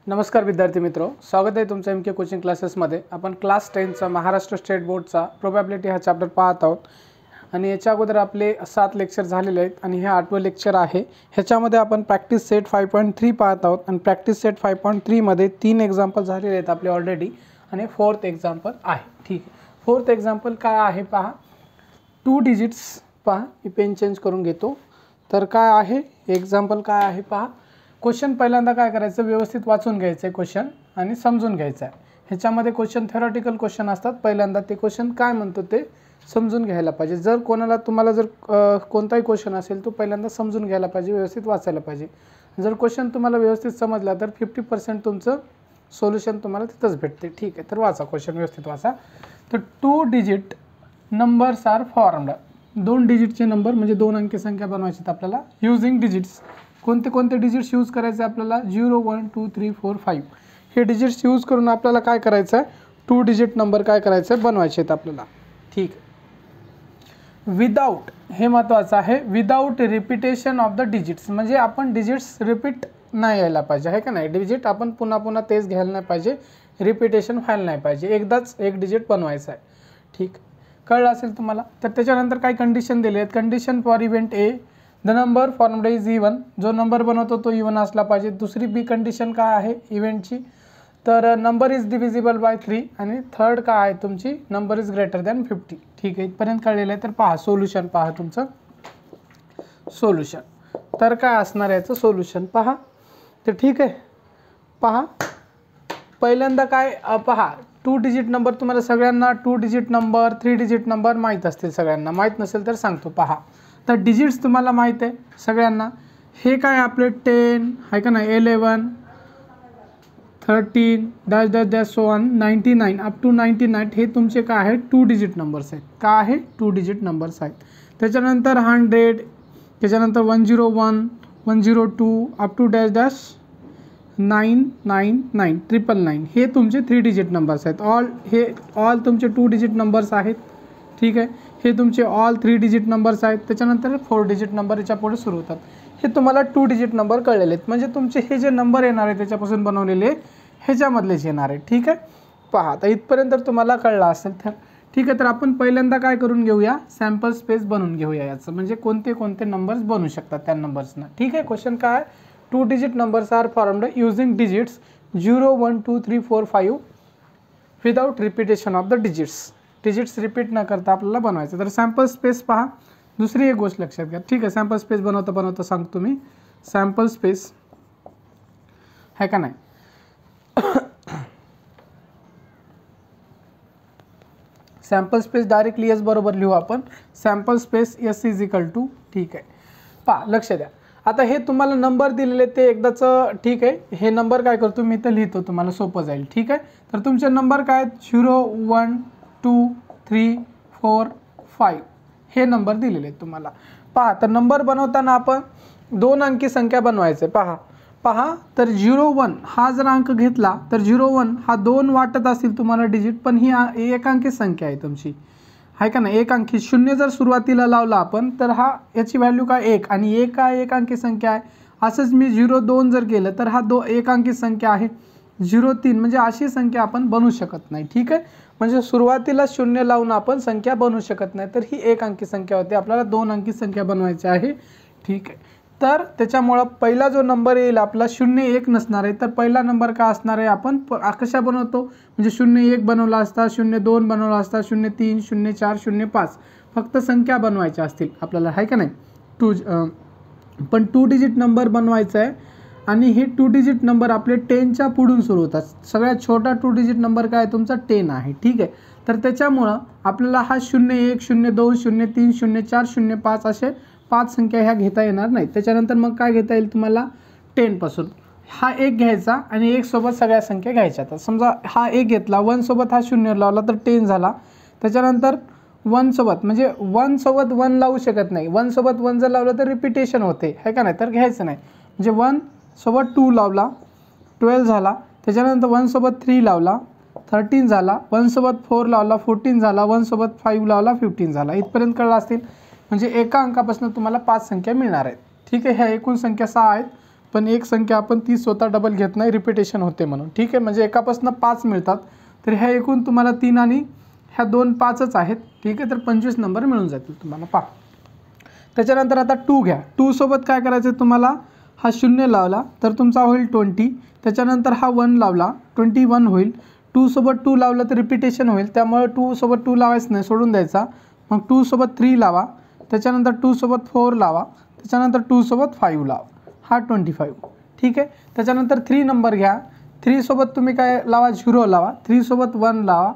नमस्कार विद्यार्थी मित्रो, स्वागत आहे तुमचं MK कोचिंग क्लासेसमध्ये। आपण क्लास 10चा महाराष्ट्र स्टेट बोर्डचा प्रोबॅबिलिटी हा चॅप्टर पाहत आहोत आणि याच्या अगोदर आपले 7 लेक्चर झालेले आहेत आणि हे 8वे लेक्चर आहे। ह्याच्यामध्ये आपण प्रॅक्टिस सेट 5.3 पाहत आहोत आणि प्रॅक्टिस सेट 5.3 मध्ये 3 एग्जांपल झालेले आहेत आपले ऑलरेडी आणि 4th एग्जांपल आहे। ठीक आहे, 4th एग्जांपल काय आहे पहा, 2 डिजिट्स पहा, मी पेन चेंज करून घेतो। तर काय आहे एग्जांपल, काय आहे पहा। क्वेश्चन पहिल्यांदा काय करायचं, व्यवस्थित वाचून घ्यायचं क्वेश्चन आणि समजून घ्यायचं आहे। ह्याच्यामध्ये क्वेश्चन थेरॉटिकल क्वेश्चन असतात, पहिल्यांदा ते क्वेश्चन काय म्हणतो ते समजून घ्यायला पाहिजे। जर तुम्हाला कोणताही क्वेश्चन असेल तो पहिल्यांदा समजून घ्यायला पाहिजे, व्यवस्थित वाचायला पाहिजे। जर क्वेश्चन तुम्हाला व्यवस्थित समजला तर 50% तुमचं सोल्युशन तुम्हाला तिथंच भेटते। ठीक आहे, तर वाचा क्वेश्चन, व्यवस्थित वाचा। तर 2 डिजिट नंबर्स आर फॉर्म्ड, 2 डिजिटचे नंबर म्हणजे 2 अंकी संख्या बनवायची आपल्याला यूजिंग डिजिट्स। कोणते कोणते डिजिट्स यूज करायचे आपल्याला, 0 1 2 3 4 5 हे डिजिट्स यूज करून आपल्याला काय करायचं आहे, 2 डिजिट नंबर काय करायचं आहे, बनवायचे आहेत आपल्याला। ठीक आहे, विदाउट, हे महत्त्वाचं आहे, without repetition of the digits, म्हणजे आपण डिजिट्स रिपीट नाही यायला पाहिजे, आहे का नाही। डिजिट आपण पुन्हा पुन्हा तेच घ्यायला नाही पाहिजे, रिपिटेशन व्हायला नाही पाहिजे, एकदाच एक डिजिट बनवायचं आहे। ठीक, कळलं असेल तुम्हाला। तर त्याच्यानंतर काही कंडिशन दिले आहेत। Condition for event A, the number formed is even, जो नंबर बनवतो तो इवन असला पाहिजे। दुसरी बी कंडिशन काय आहे इव्हेंटची, तर नंबर इज डिव्हिजिबल बाय 3 आणि थर्ड काय आहे तुमची, नंबर इज ग्रेटर दॅन 50। ठीक आहे, इथपर्यंत कळलेलं आहे। तर पहा सोल्युशन, पहा तुमचं सोल्युशन, तर काय असणार याचं सोल्युशन पहा। तर ठीक आहे, पहा पहिल्यांदा काय पहा, 2 डिजिट नंबर तुम्हाला सगळ्यांना 2 डिजिट नंबर 3 डिजिट नंबर माहीत असतील, सगळ्यांना माहीत नसेल तर सांगतो पहा। तर डिजिट्स तुम्हाला माहीत आहे सगळ्यांना, हे काय आपले 10 आहे का नाही, 11 13 dash dash dash so on 99 up to 99 हे तुमचे काय आहे 2 डिजिट नंबर्स आहेत, काय आहे 2 डिजिट नंबर्स आहेत। त्याच्यानंतर 100, त्याच्यानंतर 101 102 अप टू डॅश डॅश 999 999 हे तुमचे 3 डिजिट नंबर्स आहेत। ऑल तुमचे 2 डिजिट नंबर्स आहेत। ठीक आहे, हे तुमचे ऑल 3 डिजिट नंबर्स आहेत। त्याच्यानंतर 4 डिजिट नंबर याच्या पुढे सुरू होतात। हे तुम्हाला 2 डिजिट नंबर कळलेले आहेत, म्हणजे तुमचे हे जे नंबर येणार आहे त्याच्यापासून बनवलेले ह्याच्यामधलेच येणार आहे। ठीक आहे, पहा आता इथपर्यंत तुम्हाला कळलं असेल तर ठीक आहे। तर आपण पहिल्यांदा काय करून घेऊया, सॅम्पल स्पेस बनवून घेऊया याचं, म्हणजे कोणते कोणते नंबर्स बनू शकतात त्या नंबर्सना। ठीक आहे, क्वेश्चन काय, 2 digit numbers are formed using digits 0 1 2 3 4 5 without repetition of the digits, digits repeat न करता आपल्याला बनवायचं। तर सॅम्पल स्पेस पहा, दुसरी एक गोष्ट लक्षात घ्या। ठीक आहे, सॅम्पल स्पेस बनवता सांगतो मी, सॅम्पल स्पेस आहे का नाही, सॅम्पल स्पेस डायरेक्टली एस बरोबर लिहू आपण, sample space S is equal to, ठीक आहे पहा लक्ष द्या। आता हे तुम्हाला नंबर दिलेले ते एकदाच, ठीक आहे, हे नंबर काय करतो मी तर लिहितो, तुम्हाला सोपं जाईल। ठीक आहे, तर तुमचे नंबर काय आहेत, 0 1 2 3 4 5 हे नंबर दिलेले आहेत तुम्हाला। पहा, तर नंबर बनवताना आपण 2 अंकी संख्या बनवायचे। पहा तर 0 1 हा जर अंक घेतला तर 0 1 हा 2 वाटत असेल तुम्हाला डिजिट, पण ही एक अंकी संख्या आहे तुमची, आहे का नाही, एक अंकी। 0 जर सुरुवातीला लावला आपण तर हा याची व्हॅल्यू काय 1 आणि 1 काय एक अंकी संख्या आहे। असंच मी 0 2 जर केलं तर हा एक अंकी संख्या आहे। 0 3 म्हणजे अशी संख्या आपण बनवू शकत नाही। ठीक आहे, म्हणजे सुरुवातीला 0 लावून आपण संख्या बनवू शकत नाही, तर ही एक अंकी संख्या होती, आपल्याला 2 अंकी संख्या बनवायची आहे। ठीक आहे, तर त्याच्यामुळं पहिला जो नंबर येईल आपला 0 1 नसणार आहे, तर पहिला नंबर काय असणार आहे, आपण कशा बनवतो, म्हणजे 0 1 बनवला असता, 0 2 बनवला असता, 0 3 0 4 0 5 फक्त संख्या बनवायच्या असतील आपल्याला, आहे का नाही। पण 2 डिजिट नंबर बनवायचा आहे आणि हे 2 डिजिट नंबर आपले 10च्या पुढून सुरू होतात। सगळ्यात छोटा 2 डिजिट नंबर काय तुमचा 10 आहे। ठीक आहे, तर त्याच्यामुळं आपल्याला हा 0 1 0 2 0 3 0 4 0 5 असे 5 संख्या ह्या घेता येणार नाही। त्याच्यानंतर मग काय घेता येईल तुम्हाला, 10 पासून हा 1 घ्यायचा आणि 1 सोबत सगळ्या संख्या घ्यायच्या। तर समजा हा 1 घेतला, 1 सोबत हा 0 लावला तर 10 झाला। त्याच्यानंतर 1 सोबत, म्हणजे 1 सोबत 1 लावू शकत नाही, 1 सोबत 1 जर लावलं तर रिपिटेशन होते, आहे का नाही, तर घ्यायचं नाही। म्हणजे 1 सोबत 2 लावला 12 झाला, त्याच्यानंतर 1 सोबत 3 लावला 13 झाला, 1 सोबत 4 लावला 14 झाला, 1 सोबत 5 लावला 15 झाला। इथपर्यंत कळलं असतील, म्हणजे एका अंकापासून तुम्हाला 5 संख्या मिळणार आहेत। ठीक आहे, ह्या एकूण संख्या 6 आहेत, पण एक संख्या आपण ती स्वतः डबल घेत नाही, रिपिटेशन होते म्हणून, ठीक आहे. म्हणजे एकापासून 5 मिळतात, तर ह्या एकूण तुम्हाला 3 आणि ह्या 2 5च आहेत, ठीक आहे. तर 25 नंबर मिळून जातील तुम्हाला. पहा त्याच्यानंतर आता 2 घ्या. 2 सोबत काय करायचं तुम्हाला, हा 0 लावला तर तुमचा होईल 20, त्याच्यानंतर हा 1 लावला 21 होईल. 2 सोबत 2 लावलं तर रिपिटेशन होईल, त्यामुळे 2 सोबत 2 लावायचं नाही, सोडून द्यायचा. मग 2 सोबत 3 लावा, त्याच्यानंतर 2 सोबत 4 लावा, त्याच्यानंतर 2 सोबत 5 लावा, हा 25, ठीक आहे. त्याच्यानंतर 3 नंबर घ्या. 3 सोबत तुम्ही काय लावा, 0 लावा. 3 सोबत 1 लावा,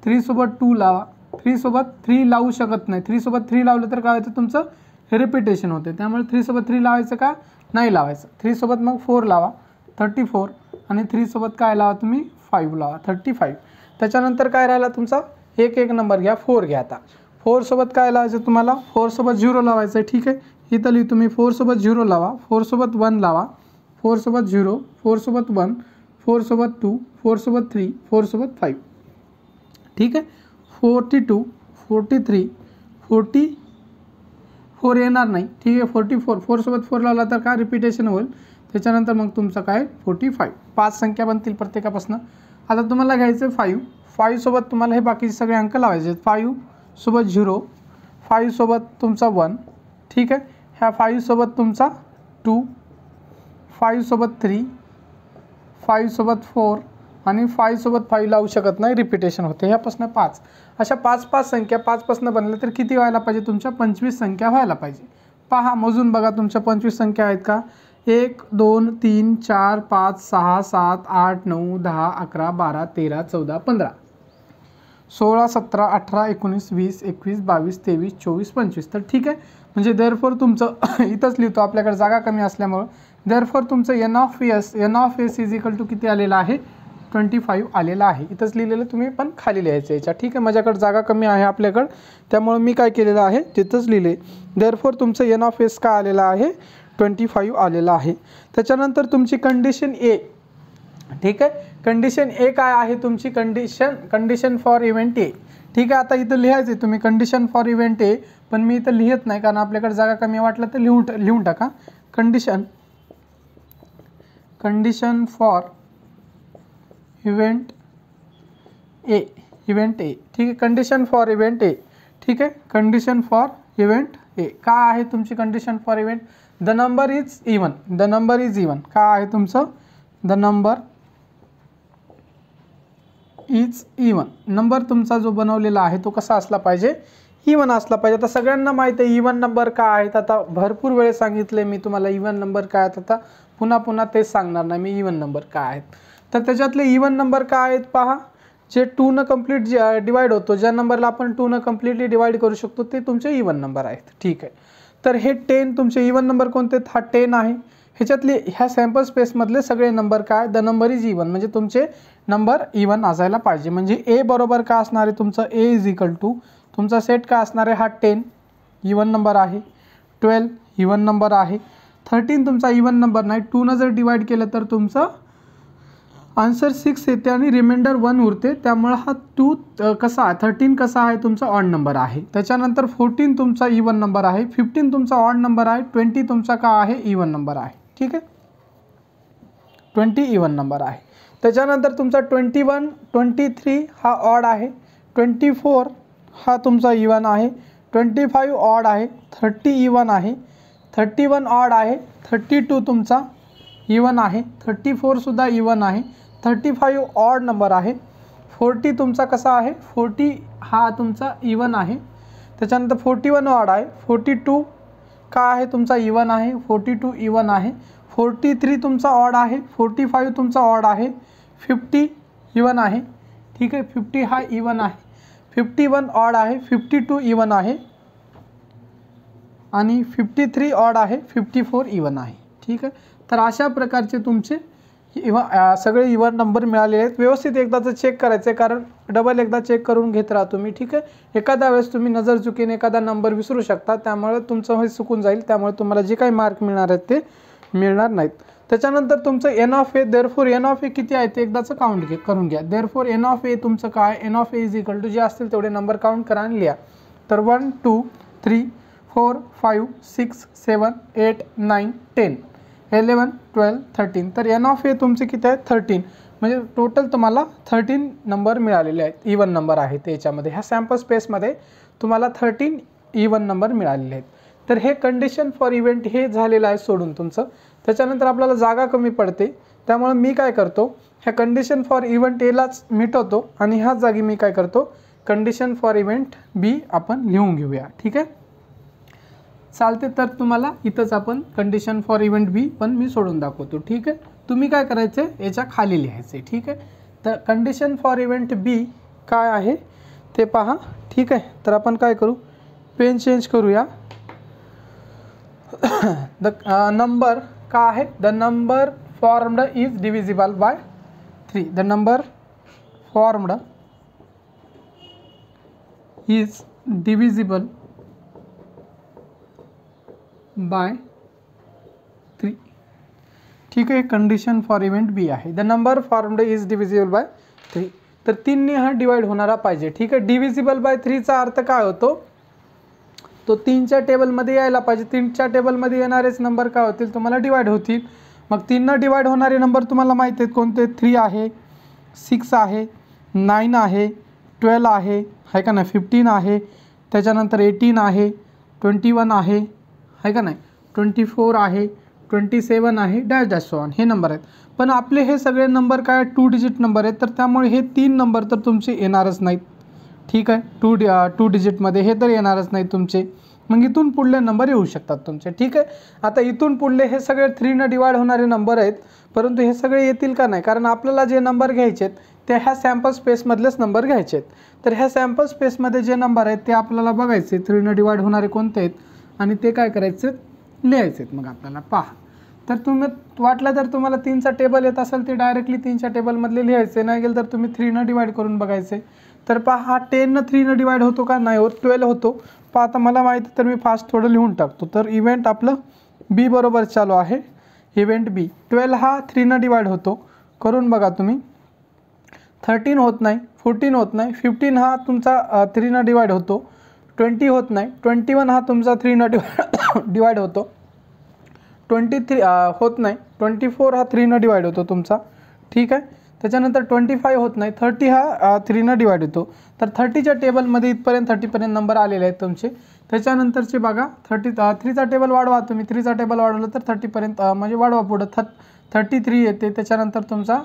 3 सोबत 2 लावा. 3 सोबत 3 लावू शकत नाही, 3 सोबत 3 लावलं तर काय होतं तुमचं रिपिटेशन होते, त्यामुळे 3 सोबत 3 लावायचं का नाही लावायचं. 3 सोबत मग 4 लावा 34, आणि 3 सोबत काय लावा तुम्ही 5 लावा 35. त्याच्यानंतर काय राहिला तुमचा एक नंबर घ्या, 4 घ्या. आता 4 सोबत काय लावायचं तुम्हाला, 4 सोबत 0 लावायचं आहे, ठीक आहे. इथं लिही तुम्ही 4 सोबत 0 लावा, 4 सोबत 1 लावा, 4 सोबत 0, 4 सोबत 1, 4 सोबत 2, 4 सोबत 3, 4 सोबत 5, ठीक आहे. 42, 43, 44 येणार नाही, ठीक आहे. 44, 4 सोबत 4 लावला तर काय रिपिटेशन होईल, त्याच्यानंतर मग तुमचं काय 45. 5 संख्या बनतील प्रत्येकापासून. आता तुम्हाला घ्यायचं 5 सोबत तुम्हाला हे बाकीचे सगळे अंक लावायचे. 5 सोबत 0, 5 सोबत तुमचा 1, ठीक आहे. ह्या 5 सोबत तुमचा 2, 5 सोबत 3, 5 सोबत 4, आणि 5 सोबत 5 लावू शकत नाही, रिपिटेशन होते. ह्यापासून 5, अशा 5 संख्या 5 पासून बनल्या तर किती व्हायला पाहिजे तुमच्या 25 संख्या व्हायला पाहिजे. पहा मोजून बघा तुमच्या 25 संख्या आहेत का. 1 2 3 4 5 6 7 8 9 10 11 12 13 14 15 16 17 18 19 20 21 22 23 24 25. तर ठीक आहे. म्हणजे देअरफॉर तुमचं इथंच लिहितो, आपल्याकडे जागा कमी असल्यामुळं. देअरफॉर तुमचं N of S is equal to किती आलेलं आहे 25 आलेला आहे. इथंच लिहिलेलं तुम्ही पण खाली लिहायचं याच्या, ठीक आहे. माझ्याकडे जागा कमी आहे आपल्याकडं, त्यामुळे मी काय केलेलं आहे तिथंच लिहिले. देअरफॉर तुमचं एन ऑफ एस का आलेला आहे 25 आलेला आहे. त्याच्यानंतर तुमची कंडिशन ए, ठीक आहे. कंडिशन ए काय आहे तुमची, कंडिशन फॉर इव्हेंट ए, ठीक आहे. आता इथं लिहायचं आहे तुम्ही कंडिशन फॉर इव्हेंट ए, पण मी इथं लिहित नाही कारण आपल्याकडे जागा कमी वाटलं तर लिहून टाका. कंडिशन फॉर इव्हेंट ए, ठीक आहे. कंडिशन फॉर इव्हेंट ए, ठीक आहे. कंडिशन फॉर इव्हेंट ए काय आहे तुमची condition for event, the number is even, काय आहे तुमचं the number is even. Number तुमचा जो बनवलेला आहे तो कसा असला पाहिजे, इवन असला पाहिजे. आता सगळ्यांना माहिती आहे इवन नंबर काय आहेत, आता भरपूर वेळे सांगितले मी तुम्हाला इवन नंबर काय आहेत, आता पुन्हा तेच सांगणार नाही मी इवन नंबर काय आहेत. तर त्याच्यातले इवन नंबर काय आहेत पहा, जे 2 न कंप्लीट डिवाइड होतो, ज्या नंबरला आपण 2 न कंप्लीटली डिवाइड करू शकतो ते तुमचे इवन नंबर आहेत, ठीक आहे. तर हे 10 तुमचे इवन नंबर कोणते, हा 10 आहे. ह्याच्यातले ह्या सॅम्पल स्पेसमधले सगळे नंबर काय, द नंबर इज इवन, म्हणजे तुमचे नंबर इवन असायला पाहिजे. म्हणजे ए बरोबर काय असणार आहे तुमचं, ए इज इक्वल टू तुमचा सेट काय असणार आहे, हा 10 इवन नंबर आहे, 12 इवन नंबर आहे, 13 तुमचा इवन नंबर नाही. 2 न जर डिवाइड केलं तर तुमचं आन्सर 6 येते आणि रिमाइंडर 1 उरते, त्यामुळे हा 2 कसा आहे 13 कसा आहे तुमचा ऑड नंबर आहे. त्याच्यानंतर 14 तुमचा इवन नंबर आहे, 15 तुमचा ऑड नंबर आहे, 20 तुमचा काय आहे इवन नंबर आहे, ठीक आहे. 20 इवन नंबर आहे. त्याच्यानंतर तुमचा 21 23 हा ऑड आहे, 24 हा तुमचा इवन आहे, 25 ऑड आहे, 30 इवन आहे, 31 ऑड आहे, 32 तुमचा इवन आहे, 34 सुद्धा इवन आहे, 35 ऑड नंबर आहे, 40 तुमचा कसा आहे 40 हा तुमचा इवन आहे. त्याच्यानंतर 41 ऑड आहे, 42 काय आहे तुमचा इवन आहे, 42 इवन आहे, 43 तुमचा ऑड आहे, 45 तुमचा ऑड आहे, 50 इवन आहे, ठीक आहे. 50 हा इवन आहे, 51 ऑड आहे, 52 इवन आहे, आणि 53 ऑड आहे, 54 इवन आहे, ठीक आहे. तर अशा प्रकारचे तुमचे सगळे इवन नंबर मिळालेले आहेत. व्यवस्थित एकदाचं चेक करायचं आहे, कारण डबल एकदा चेक करून घेत राहा तुम्ही, ठीक आहे. एखाद्या वेळेस तुम्ही नजर चुकीने एखादा नंबर विसरू शकता, त्यामुळे तुमचं हे चुकून जाईल, त्यामुळे तुम्हाला जे काही मार्क मिळणार आहेत ते मिळणार नाहीत. त्याच्यानंतर तुमचं N of a, therefore N of a किती आहे ते एकदाचं काउंट करून घ्या. देअरफॉर एन ऑफ ए तुमचं काय, N of A is equal to जे असतील तेवढे नंबर काउंट करा आणि लिहा. तर 1 2 3 4 5 6 7 8 9 10 11 12 13. तर एन ऑफ ए तुमचे किती आहेत 13, म्हणजे टोटल तुम्हाला 13 नंबर मिळालेले आहेत, इवन नंबर आहेत त्याच्यामध्ये. ह्या सॅम्पल स्पेसमध्ये तुम्हाला 13 इवन नंबर मिळालेले आहेत. तर हे कंडिशन फॉर इव्हेंट हे झालेलं आहे सोडून तुमचं. त्याच्यानंतर आपल्याला जागा कमी पडते, त्यामुळे मी काय करतो, ह्या कंडिशन फॉर इव्हेंट एलाच मिटवतो आणि ह्याच जागी मी काय करतो, कंडिशन फॉर इव्हेंट बी आपण लिहून घेऊया. ठीक आहे, चालते. तर तुम्हाला इथंच आपण कंडिशन फॉर इव्हेंट बी पण मी सोडून दाखवतो. ठीक आहे, तुम्ही काय करायचं आहे, याच्या खाली लिहायचं. ठीक आहे, तर कंडिशन फॉर इव्हेंट बी काय आहे ते पहा. ठीक आहे, तर आपण काय करू, पेन चेंज करूया. द नंबर काय आहे, the number formed is divisible by 3. The number formed is divisible by 3. ठीक आहे, कंडिशन फॉर इव्हेंट बी आहे. The number formed is divisible by 3. तर 3ने हा डिवाइड होणारा पाहिजे. ठीक आहे, डिव्हिजिबल बाय 3चा अर्थ काय होतो, तो 3च्या टेबलमध्ये यायला पाहिजे. 3च्या टेबलमध्ये येणारेच नंबर काय होतील, तुम्हाला डिवाइड होतील. मग 3 डिवाइड होणारे नंबर तुम्हाला माहिती आहेत कोणते, 3 आहे, 6 आहे, 9 आहे, 12 आहे का नाही, 15 आहे, त्याच्यानंतर 18 आहे, 21 आहे का नाही, 24 आहे, 27 आहे, डॅश डॅश सो ऑन, हे नंबर आहेत. पण आपले हे सगळे नंबर काय 2 डिजिट नंबर आहेत, तर त्यामुळे हे 3 नंबर तर तुमचे येणारच नाहीत. ठीक आहे, 2 डिजिटमध्ये हे तर येणारच नाहीत तुमचे. मग इथून पुढले नंबर येऊ शकतात तुमचे. ठीक आहे, आता इथून पुढले हे सगळे 3 डिवाइड होणारे नंबर आहेत, परंतु हे सगळे येतील का नाही, कारण आपल्याला जे नंबर घ्यायचे आहेत ते ह्या सॅम्पल स्पेसमधलेच नंबर घ्यायचे आहेत. तर ह्या सॅम्पल स्पेसमध्ये जे नंबर आहेत ते आपल्याला बघायचे, 3 डिवाइड होणारे कोणते आहेत आणि ते काय करायचे, लिहायचे आहेत. मग आपल्याला पहा, तर तुम्ही वाटलं तर तुम्हाला 3चा टेबल येत असेल ते डायरेक्टली 3च्या टेबलमधले लिहायचे, नाही गेलं तर तुम्ही 3 डिवाइड करून बघायचे. तर पहा, हा 10 3 डिवाइड होतो का, नाही होत, 12 होतो. पहा, आता मला माहिती तर मी फास्ट थोडं लिहून टाकतो. तर इव्हेंट आपलं बी बरोबर चालू आहे, इव्हेंट बी. 12 हा 3 डिवाइड होतो, करून बघा तुम्ही. 13 होत नाही, 14 होत नाही, 15 हा तुमचा 3 डिवाइड होतो, 20 होत नाही, 21 हा तुमचा 3 डिवाइड होतो, 23 होत नाही, 24 हा 3 डिवाइड होतो तुमचा. ठीक आहे, त्याच्यानंतर 25 होत नाही, 30 हा 3 डिवाइड होतो. तर 30च्या टेबलमध्ये इथपर्यंत 30पर्यंत नंबर आलेले आहेत तुमचे. त्याच्यानंतरचे बघा 3चा टेबल वाढवा तुम्ही, 3चा टेबल वाढवलं तर 30पर्यंत म्हणजे वाढवा पुढं 33 येते. त्याच्यानंतर तुमचा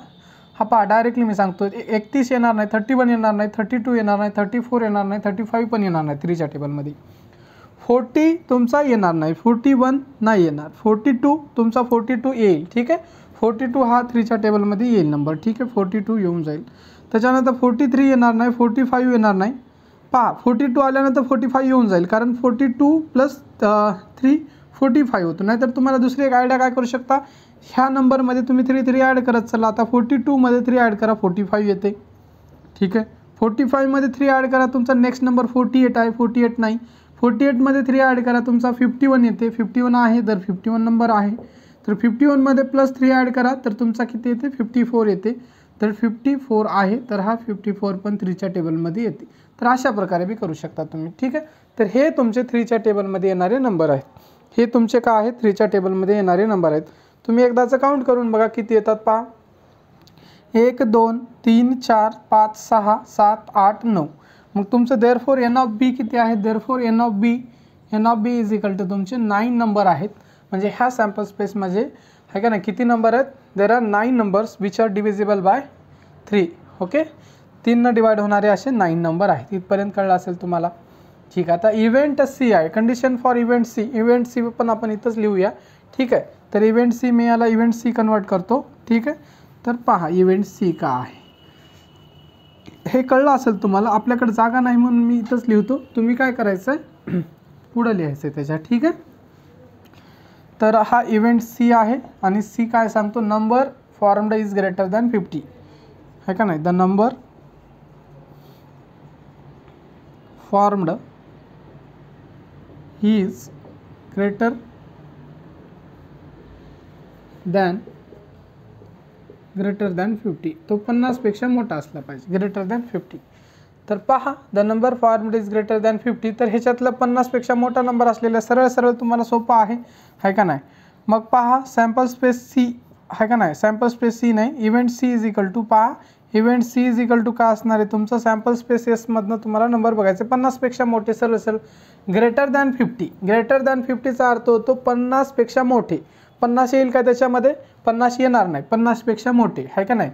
हा पहा, डायरेक्टली मी सांगतो, 31 येणार नाही, 31 येणार नाही, 32 येणार नाही, 34 येणार नाही, 35 पण येणार नाही 3च्या टेबलमध्ये. 40 तुमचा येणार नाही, 41 नाही येणार, 42 तुमचा 42 येईल. ठीक आहे, 42 हा 3च्या टेबलमध्ये येईल नंबर. ठीक आहे, 42 येऊन जाईल. त्याच्यानंतर 43 येणार नाही, 45 येणार नाही. पहा, 42 आल्यानंतर 45 येऊन जाईल, कारण 42 प्लस 3 45 होतं. नाहीतर तुम्हाला दुसरी एक आयडिया काय करू शकता, ह्या नंबरमध्ये तुम्ही 3 ॲड करत चला. आता 42मध्ये 3 ॲड करा, 45 येते. ठीक आहे, 45मध्ये 3 ॲड करा, तुमचा नेक्स्ट नंबर 48 आहे, 48 नाही. 48मध्ये 3 ॲड करा, तुमचा 51 येते, 51 आहे, तर 51 नंबर आहे. तर 51मध्ये प्लस 3 ॲड करा, तर तुमचा किती येते, 54 येते. तर 54 आहे, तर हा 54 पण 3च्या टेबलमध्ये येते. तर अशा प्रकारे बी करू शकता तुम्ही. ठीक आहे, तर हे तुमचे 3च्या टेबलमध्ये येणारे नंबर आहेत. हे तुमचे काय आहेत, 3च्या टेबलमध्ये येणारे नंबर आहेत. तुम्ही एकदाचं काउंट करून बघा किती येतात पहा. 1 2 3 4 5 6 7 8 9. मग तुमचं देअरफॉर एन ऑफ बी किती आहे, therefore N of B is equal to तुमचे 9 नंबर आहेत. म्हणजे ह्या सॅम्पल स्पेसमध्ये आहे का नाही, किती नंबर आहेत, there are 9 numbers which are divisible by 3. Okay, 3 divide होणारे असे 9 नंबर आहेत. इथपर्यंत कळलं असेल तुम्हाला. ठीक आहे, आता इव्हेंट सी आहे, condition for event C. Event C पण आपण इथंच लिहूया. ठीक आहे, तर इव्हेंट सी मी याला इव्हेंट सी कन्वर्ट करतो. ठीक आहे, तर पहा इव्हेंट सी का आहे हे कळलं असेल तुम्हाला. आपल्याकडे जागा नाही म्हणून मी इथंच लिहितो, तुम्ही काय करायचं आहे पुढं लिहायचं आहे त्याच्या. ठीक आहे, तर हा इव्हेंट सी आहे आणि सी काय सांगतो, number formed is greater than 50 आहे का नाही. The number formed is greater than 50. तो 50पेक्षा मोठा असला पाहिजे, ग्रेटर दॅन 50. तर पहा, the number formed is greater than 50. तर ह्याच्यातला 50पेक्षा मोठा नंबर असलेला सरळ सरळ तुम्हाला सोपा आहे का नाही. मग पहा सॅम्पल स्पेस सी आहे का नाही, सॅम्पल स्पेस सी नाही, event c is equal to, पहा event c is equal to काय असणार आहे, तुमचं सॅम्पल स्पेस एसमधनं तुम्हाला नंबर बघायचे 50पेक्षा मोठे सर असेल, ग्रेटर दॅन 50, ग्रेटर दॅन 50चा अर्थ होतो 50पेक्षा मोठे, 50 येईल का त्याच्यामध्ये, 50 येणार नाही, 50पेक्षा मोठे आहे का नाही,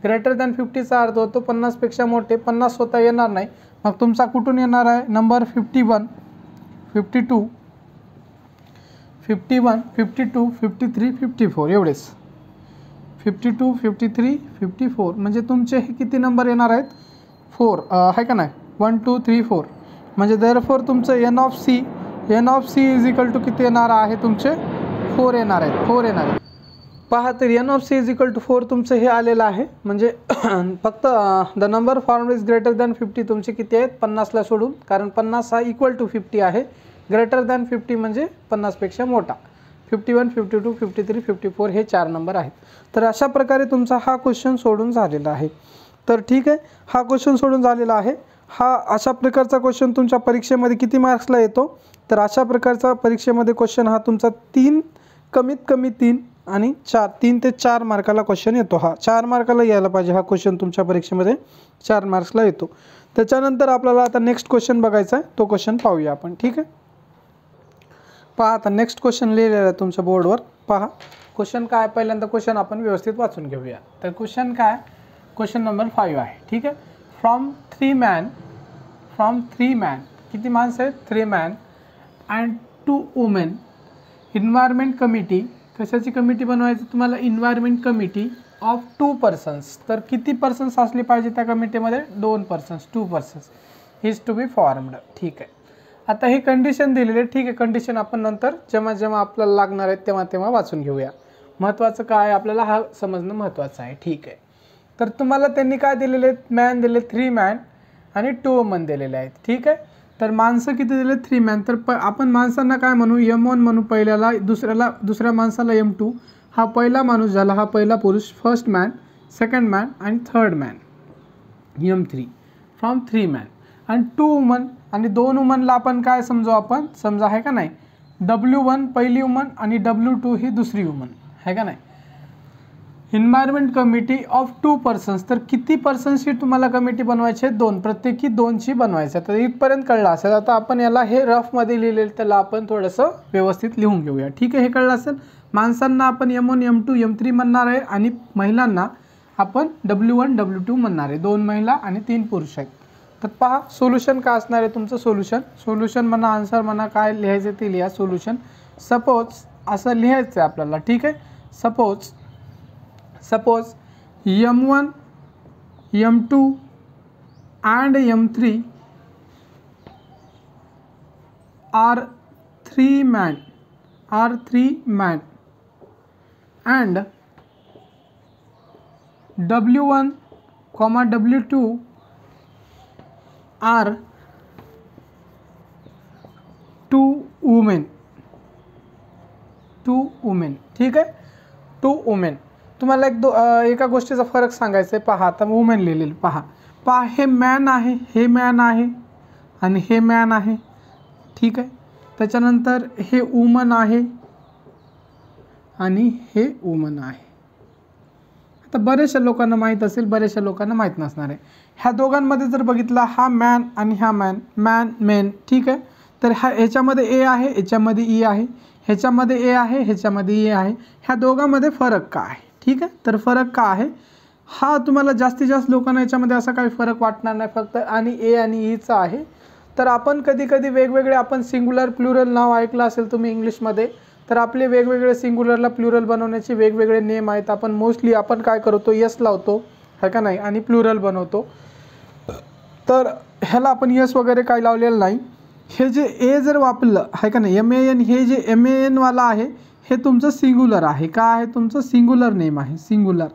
ग्रेटर दॅन 50चा अर्थ होतो 50पेक्षा मोठे, 50 स्वतः येणार नाही, मग तुमचा कुठून येणार आहे नंबर 51, 52, 51, 52, 53, 54 एवढेच, 52, 53, 54 म्हणजे तुमचे हे किती नंबर येणार आहेत, 4 आहे का नाही, 1 2 3 4, म्हणजे देअरफॉर तुमचं N of C is equal to किती येणार आहे तुमचे 4 येणार आहेत, 4 येणार आहेत. पहा तर N of C is equal to 4 तुमचं हे आलेलं आहे, म्हणजे फक्त the number form is greater than 50 तुमचे किती आहेत 50ला सोडून, कारण 50 हा इक्वल टू 50 आहे, ग्रेटर दॅन 50 म्हणजे 50पेक्षा मोठा, 51, 52, 53, 54 हे 4 नंबर आहेत. तर अशा प्रकारे तुमचा हा क्वेश्चन सोडून झालेला आहे. तर ठीक आहे, हा क्वेश्चन सोडून झालेला आहे. हा अशा प्रकारचा क्वेश्चन तुमच्या परीक्षेमध्ये किती मार्क्सला येतो, तर अशा प्रकारचा परीक्षेमध्ये क्वेश्चन हा तुमचा कमीत कमी 3 आणि 4, 3 ते 4 मार्काला क्वेश्चन येतो. हा 4 मार्काला यायला पाहिजे, हा क्वेश्चन तुमच्या परीक्षेमध्ये 4 मार्क्सला येतो. त्याच्यानंतर आपल्याला आता नेक्स्ट क्वेश्चन बघायचा आहे, तो क्वेश्चन पाहूया आपण. ठीक आहे, पहा आता नेक्स्ट क्वेश्चन लिहिलेला आहे तुमच्या बोर्डवर. पहा क्वेश्चन काय, पहिल्यांदा क्वेश्चन आपण व्यवस्थित वाचून घेऊया. तर क्वेश्चन काय, क्वेश्चन नंबर 5 आहे. ठीक आहे, फ्रॉम थ्री मॅन किती माणसं आहेत, 3 man and 2 women, environment committee, कशाची कमिटी बनवायची तुम्हाला, इन्व्हायरमेंट कमिटी ऑफ 2 पर्सन्स, तर किती पर्सन्स असले पाहिजे त्या कमिटीमध्ये, 2 persons, 2 persons is to be formed. ठीक आहे, आता ही कंडिशन दिलेली आहे. ठीक आहे, कंडिशन आपण नंतर जेव्हा आपल्याला लागणार आहे तेव्हा वाचून घेऊया. महत्त्वाचं काय आपल्याला हा समजणं महत्त्वाचं आहे. ठीक आहे, तर तुम्हाला त्यांनी काय दिलेले आहेत, मॅन दिले 3 मॅन आणि 2 वुमन दिलेले आहेत. ठीक आहे, तर माणसं किती दिले 3 मॅन, तर आपण माणसांना काय म्हणू, M1 म्हणू पहिल्याला, दुसऱ्या माणसाला M2, हा पहिला माणूस झाला, हा पहिला पुरुष, फर्स्ट मॅन, सेकंड मॅन आणि third man M3 from 3 man आणि 2 वुमन, आणि 2 वुमनला आपण काय समजू, आपण समजा आहे का नाही, W1 पहिली वुमन आणि W2 ही दुसरी वुमन आहे का नाही. इन्व्हायरमेंट कमिटी ऑफ 2 पर्सन्स, तर किती पर्सन्सची तुम्हाला कमिटी बनवायची आहे, 2, प्रत्येकी 2ची बनवायचं. तर इथपर्यंत कळलं असेल. आता आपण याला हे रफमध्ये लिहिलेलं, त्याला आपण थोडंसं व्यवस्थित लिहून घेऊया. ठीक आहे, हे कळलं असेल. माणसांना आपण M1, M2, M3 म्हणणार आहे आणि महिलांना आपण W1, W2 म्हणणार आहे. 2 महिला आणि 3 पुरुष आहेत. तर पहा सोल्युशन काय असणार आहे तुमचं, सोल्युशन म्हणा, आन्सर म्हणा, काय लिहायचं ते लिहा. सोल्युशन सपोज असं लिहायचं आहे आपल्याला. ठीक आहे, suppose M1, M2 and M3 are 3 men and W1, W2 are 2 women. ठीक आहे, 2 वुमेन. तुम्हाला एका गोष्टीचा फरक सांगायचा आहे. पहा आता वुमेन लिहिलेलं, पहा हे मॅन आहे, हे मॅन आहे आणि हे मॅन आहे. ठीक आहे, त्याच्यानंतर हे वुमन आहे आणि हे वुमन आहे. आता बऱ्याचशा लोकांना माहीत असेल, बऱ्याचशा लोकांना माहीत नसणार आहे. ह्या दोघांमध्ये जर बघितला, हा मॅन आणि हा मेन. ठीक आहे, तर ह्याच्यामध्ये ए आहे, ह्याच्यामध्ये ई आहे, ह्याच्यामध्ये ए आहे, ह्याच्यामध्ये ई आहे. ह्या दोघांमध्ये फरक काय आहे. ठीक आहे, तर फरक काय आहे हा तुम्हाला जास्तीत जास्त लोकांना याच्यामध्ये असा काही फरक वाटणार नाही, फक्त आणि ए आणि ईचा आहे. तर आपण कधी वेगवेगळे, आपण सिंग्युलर प्लुरल नाव ऐकलं असेल तुम्ही इंग्लिशमध्ये, तर आपले वेगवेगळे सिंग्युलरला प्लुरल बनवण्याचे वेगवेगळे नेम आहेत. आपण मोस्टली आपण काय करतो, यस लावतो है का नाही आणि प्लुरल बनवतो. तर ह्याला आपण यस वगैरे काही लावलेलं नाही. हे जे ए जर वापरलं आहे का नाही, MAN, हे जे MAN वाला आहे हे तुमचं सिंग्युलर आहे. काय आहे तुमचं, सिंग्युलर नेम आहे, सिंग्युलर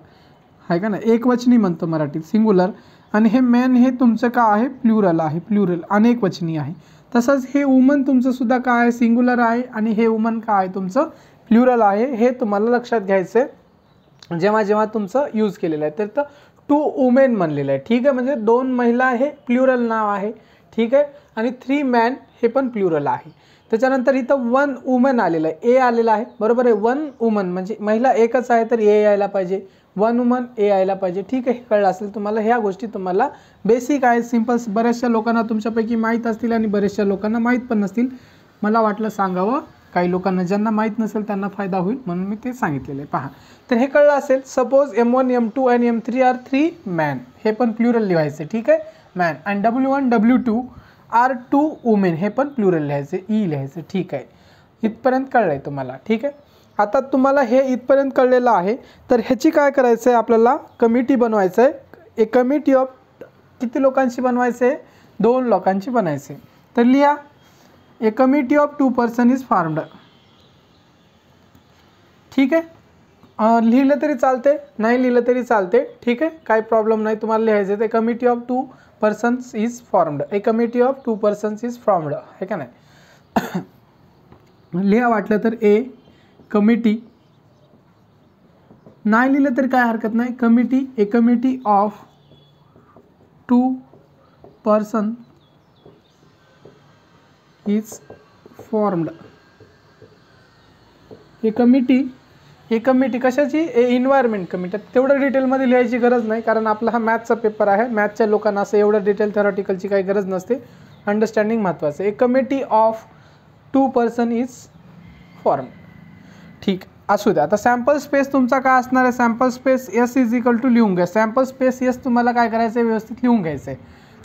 आहे का नाही, एकवचनी म्हणतो मराठीत सिंग्युलर. आणि हे मॅन हे तुमचं काय आहे, प्लुरल आहे, प्लुरल अनेकवचनी आहे. तसंच हे वुमन तुमचं सुद्धा काय आहे, सिंग्युलर आहे आणि हे वुमन काय आहे तुमचं प्लुरल आहे. हे तुम्हाला लक्षात घ्यायचं आहे जेव्हा तुमचं यूज केलेलं आहे. तर 2 वुमेन म्हणलेलं आहे. ठीक आहे, म्हणजे 2 महिला हे प्लुरल नाव आहे. ठीक आहे, आणि 3 मॅन हे पण प्लुरल आहे. त्याच्यानंतर इथं 1 वुमन आलेलं आहे, ए आलेला आहे, बरोबर आहे. 1 वुमन म्हणजे महिला एकच आहे तर ए यायला पाहिजे, 1 वुमन ए यायला पाहिजे. ठीक आहे, कळलं असेल तुम्हाला. ह्या गोष्टी तुम्हाला बेसिक आहेत, सिम्पल. बऱ्याचशा लोकांना तुमच्यापैकी माहीत असतील आणि बऱ्याचशा लोकांना माहीत पण नसतील. मला वाटलं सांगावं, काही लोकांना ज्यांना माहीत नसेल त्यांना फायदा होईल म्हणून मी ते सांगितलेलं आहे. पहा, तर हे कळलं असेल. सपोज M1 M2 आणि M3 आर 3 मॅन, हे पण प्लुरल लिहायचे. ठीक आहे, मॅन. आणि W1 W2 आर 2 वुमेन, हे पण प्लुरल लिहायचे, ई लिहायचे. ठीक आहे, इथपर्यंत कळलं आहे तुम्हाला. ठीक आहे, आता तुम्हाला हे इथपर्यंत कळलेलं आहे. तर ह्याची काय करायचं आहे, आपल्याला कमिटी बनवायचं आहे. एक कमिटी ऑफ किती लोकांची बनवायचं आहे, 2 लोकांची बनायचे. तर लिहा, ए committee of 2 person is formed. ठीक आहे, लिहिलं तरी चालते, नाही लिहिलं तरी चालते. ठीक आहे, काही प्रॉब्लेम नाही. तुम्हाला लिहायचं आहे, ए committee of 2 persons is formed. A committee of 2 persons is formed, आहे का नाही. लिहा वाटलं तर ए कमिटी, नाही लिहिलं तरी काय हरकत नाही. Committee, A committee of 2 person is formed. A committee कशाची, एन्व्हायरमेंट कमिटी. तेवढं डिटेलमध्ये लिहायची गरज नाही, कारण आपला हा मॅथचा पेपर आहे. मॅथच्या लोकांना असं एवढं डिटेल थेरॉटिकलची काही गरज नसते. अंडरस्टँडिंग महत्त्वाचं. ए committee of 2 person is form. ठीक, असू द्या. आता सॅम्पल स्पेस तुमचा काय असणार आहे, sample space S is equal to लिहून घ्या. सॅम्पल स्पेस S तुम्हाला काय करायचं आहे, व्यवस्थित लिहून घ्यायचं आहे.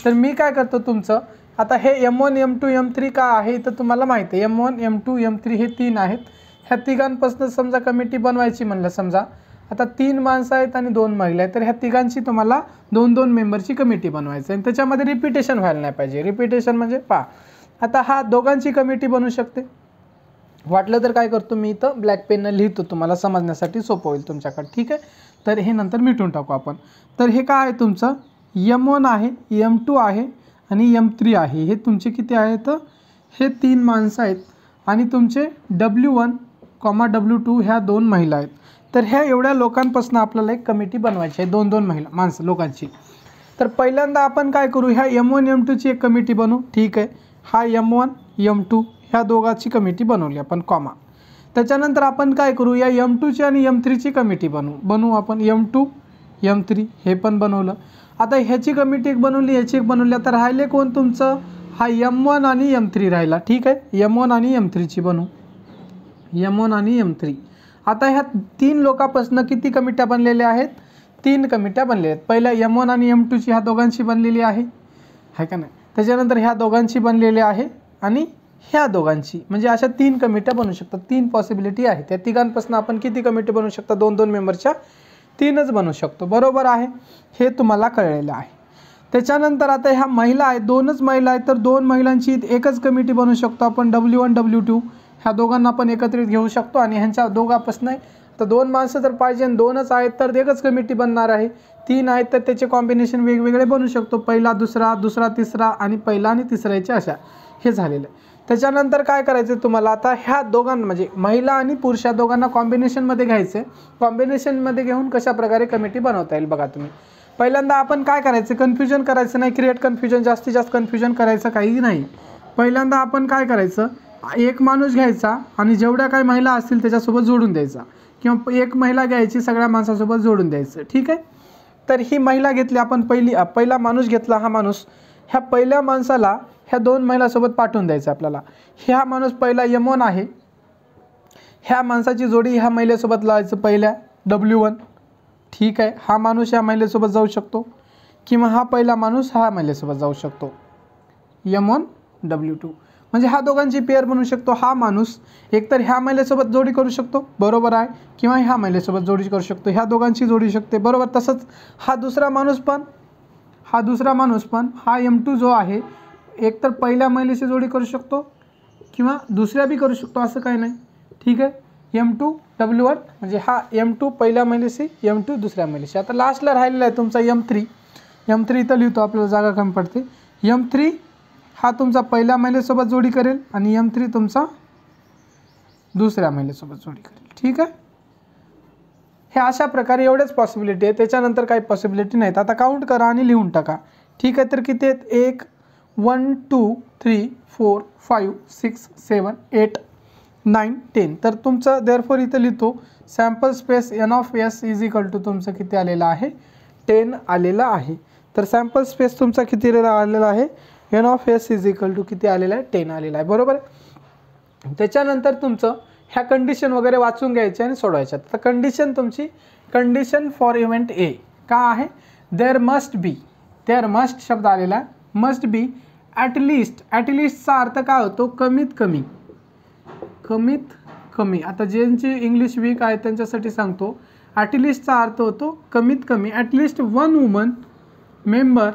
तर मी काय करतो तुमचं, आता हे M1 M2 M3 का आहे तर तुम्हाला माहिती आहे. M1 M2 M3 हे 3 आहेत. ह्या तिघांपासून समजा कमिटी बनवायची म्हणलं, समजा आता 3 माणसं आहेत आणि 2 महिला आहेत, तर ह्या तिघांची तुम्हाला 2-2 मेंबरची कमिटी बनवायची आणि त्याच्यामध्ये रिपिटेशन व्हायला नाही पाहिजे. रिपिटेशन म्हणजे पहा, आता हा दोघांची कमिटी बनवू शकते. वाटलं तर काय करतो मी, इथं ब्लॅक पेननं लिहितो, तुम्हाला समजण्यासाठी सोपं होईल तुमच्याकडे. ठीक आहे, तर हे नंतर मिटून टाकू आपण. तर हे काय आहे तुमचं, M1 आहे, M2 आहे आणि M3 आहे. हे तुमचे किती आहेत, हे 3 माणसं आहेत आणि तुमचे W1, W2 ह्या 2 महिला आहेत. तर ह्या एवढ्या लोकांपासून आपल्याला एक कमिटी बनवायची आहे, 2-2 महिला लोकांची. तर पहिल्यांदा आपण काय करू, ह्या M1 M2ची एक कमिटी बनवू. ठीक आहे, हा M1 M2 ह्या दोघांची कमिटी बनवली आपण, कॉमा. त्याच्यानंतर आपण काय करू, या M2ची आणि M3ची कमिटी बनवू आपण. M2 M3 हे पण बनवलं. आता ह्याची कमिटी एक बनवली, ह्याची एक बनवली. आता राहिले कोण तुमचं, हा M1 आणि M3 राहिला. ठीक आहे, M1 आणि M3ची बनवू, M1 आणि M3. आता ह्या 3 लोकांपासून किती कमिट्या बनलेल्या आहेत, 3 कमिट्या बनलेल्या आहेत. पहिल्या M1 आणि M2ची ह्या दोघांची बनलेली आहे का नाही. त्याच्यानंतर ह्या दोघांची बनलेली आहे आणि ह्या दोघांची, म्हणजे अशा 3 कमिट्या बनवू शकतात. 3 पॉसिबिलिटी आहे. त्या तिघांपासून आपण किती कमिटी बनवू शकता, 2-2 मेंबरच्या 3च बनवू शकतो. बरोबर आहे, हे तुम्हाला कळलेलं आहे. त्याच्यानंतर आता ह्या महिला आहेत, 2च महिला आहेत, तर 2 महिलांची एकच कमिटी बनवू शकतो आपण. W1 W2 ह्या दोघांना आपण एकत्रित घेऊ शकतो आणि ह्यांच्या दोघांपासून तर 2 माणसं जर पाहिजे आणि 2च आहेत तर एकच कमिटी बनणार आहे. 3 आहेत तर त्याचे कॉम्बिनेशन वेगवेगळे बनवू शकतो. पहिला दुसरा, दुसरा तिसरा आणि पहिला आणि तिसऱ्याचे, अशा हे झालेलं आहे. त्याच्यानंतर काय करायचं तुम्हाला, आता ह्या दोघांना म्हणजे महिला आणि पुरुष या दोघांना कॉम्बिनेशनमध्ये घ्यायचं. कॉम्बिनेशनमध्ये घेऊन कशा प्रकारे कमिटी बनवता येईल बघा तुम्ही. पहिल्यांदा आपण काय करायचं, कन्फ्युजन करायचं नाही, क्रिएट कन्फ्युजन, जास्तीत जास्त कन्फ्युजन करायचं काही नाही. पहिल्यांदा आपण काय करायचं, एक माणूस घ्यायचा आणि जेवढ्या काही महिला असतील त्याच्यासोबत जोडून द्यायचा, किंवा एक महिला घ्यायची सगळ्या माणसासोबत जोडून द्यायचं. ठीक आहे, तर ही महिला घेतली आपण, पहिला माणूस घेतला. हा माणूस, ह्या पहिल्या माणसाला ह्या 2 महिलासोबत पाठवून द्यायचं आपल्याला. ह्या माणूस पहिला M1 आहे, ह्या माणसाची जोडी ह्या महिलेसोबत लावायचं पहिल्या W1. ठीक आहे, हा माणूस ह्या महिलेसोबत जाऊ शकतो किंवा हा पहिला माणूस ह्या महिलेसोबत जाऊ शकतो, M1 W2. म्हणजे हा दोघांची पेअर बनवू शकतो. हा माणूस एकतर ह्या महिलेसोबत जोडी करू शकतो, बरोबर आहे, किंवा ह्या महिलेसोबत जोडी करू शकतो, ह्या दोघांची जोडी शकते, बरोबर. तसंच हा दुसरा माणूस पण हा M2 जो आहे एकतर पहिल्या महिलेशी जोडी करू शकतो किंवा दुसऱ्या बी करू शकतो, असं काही नाही. ठीक आहे, M2 W1 म्हणजे हा M2 पहिल्या महिलेशी, M2 दुसऱ्या महिलेशी. आता लास्टला राहिलेला आहे तुमचा M3 इथं लिहितो, आपल्याला जागा कमी पडते. M3 हा तुमचा पहिल्या महिलेसोबत जोडी करेल आणि M3 तुमचा दुसऱ्या महिलेसोबत जोडी करेल. ठीक आहे, हे अशा प्रकारे एवढेच पॉसिबिलिटी आहे. त्याच्यानंतर काही पॉसिबिलिटी नाहीत. आता काउंट करा आणि लिहून टाका. ठीक आहे, तर किती आहेत, 1 1 2 3 4 5 6 7 8 9 10. तर तुमचं देअरफॉर इथं लिहितो sample space N of S is equal to तुमचं किती आलेलं आहे 10 आलेलं आहे. तर सॅम्पल स्पेस तुमचा किती आलेला आहे N of S is equal to किती आलेला आहे 10 आलेला आहे बरोबर. त्याच्यानंतर तुमचं ह्या कंडिशन वगैरे वाचून घ्यायच्या आणि सोडवायच्या. तर कंडिशन तुमची कंडिशन फॉर इव्हेंट ए का आहे देअर मस्ट शब्द आलेला आहे मस्ट बी ॲटलिस्टचा अर्थ काय होतो कमीत कमी. आता ज्यांची इंग्लिश वीक आहे त्यांच्यासाठी सांगतो ॲटलिस्टचा अर्थ होतो कमीत कमी ॲटलिस्ट 1 वुमन मेंबर.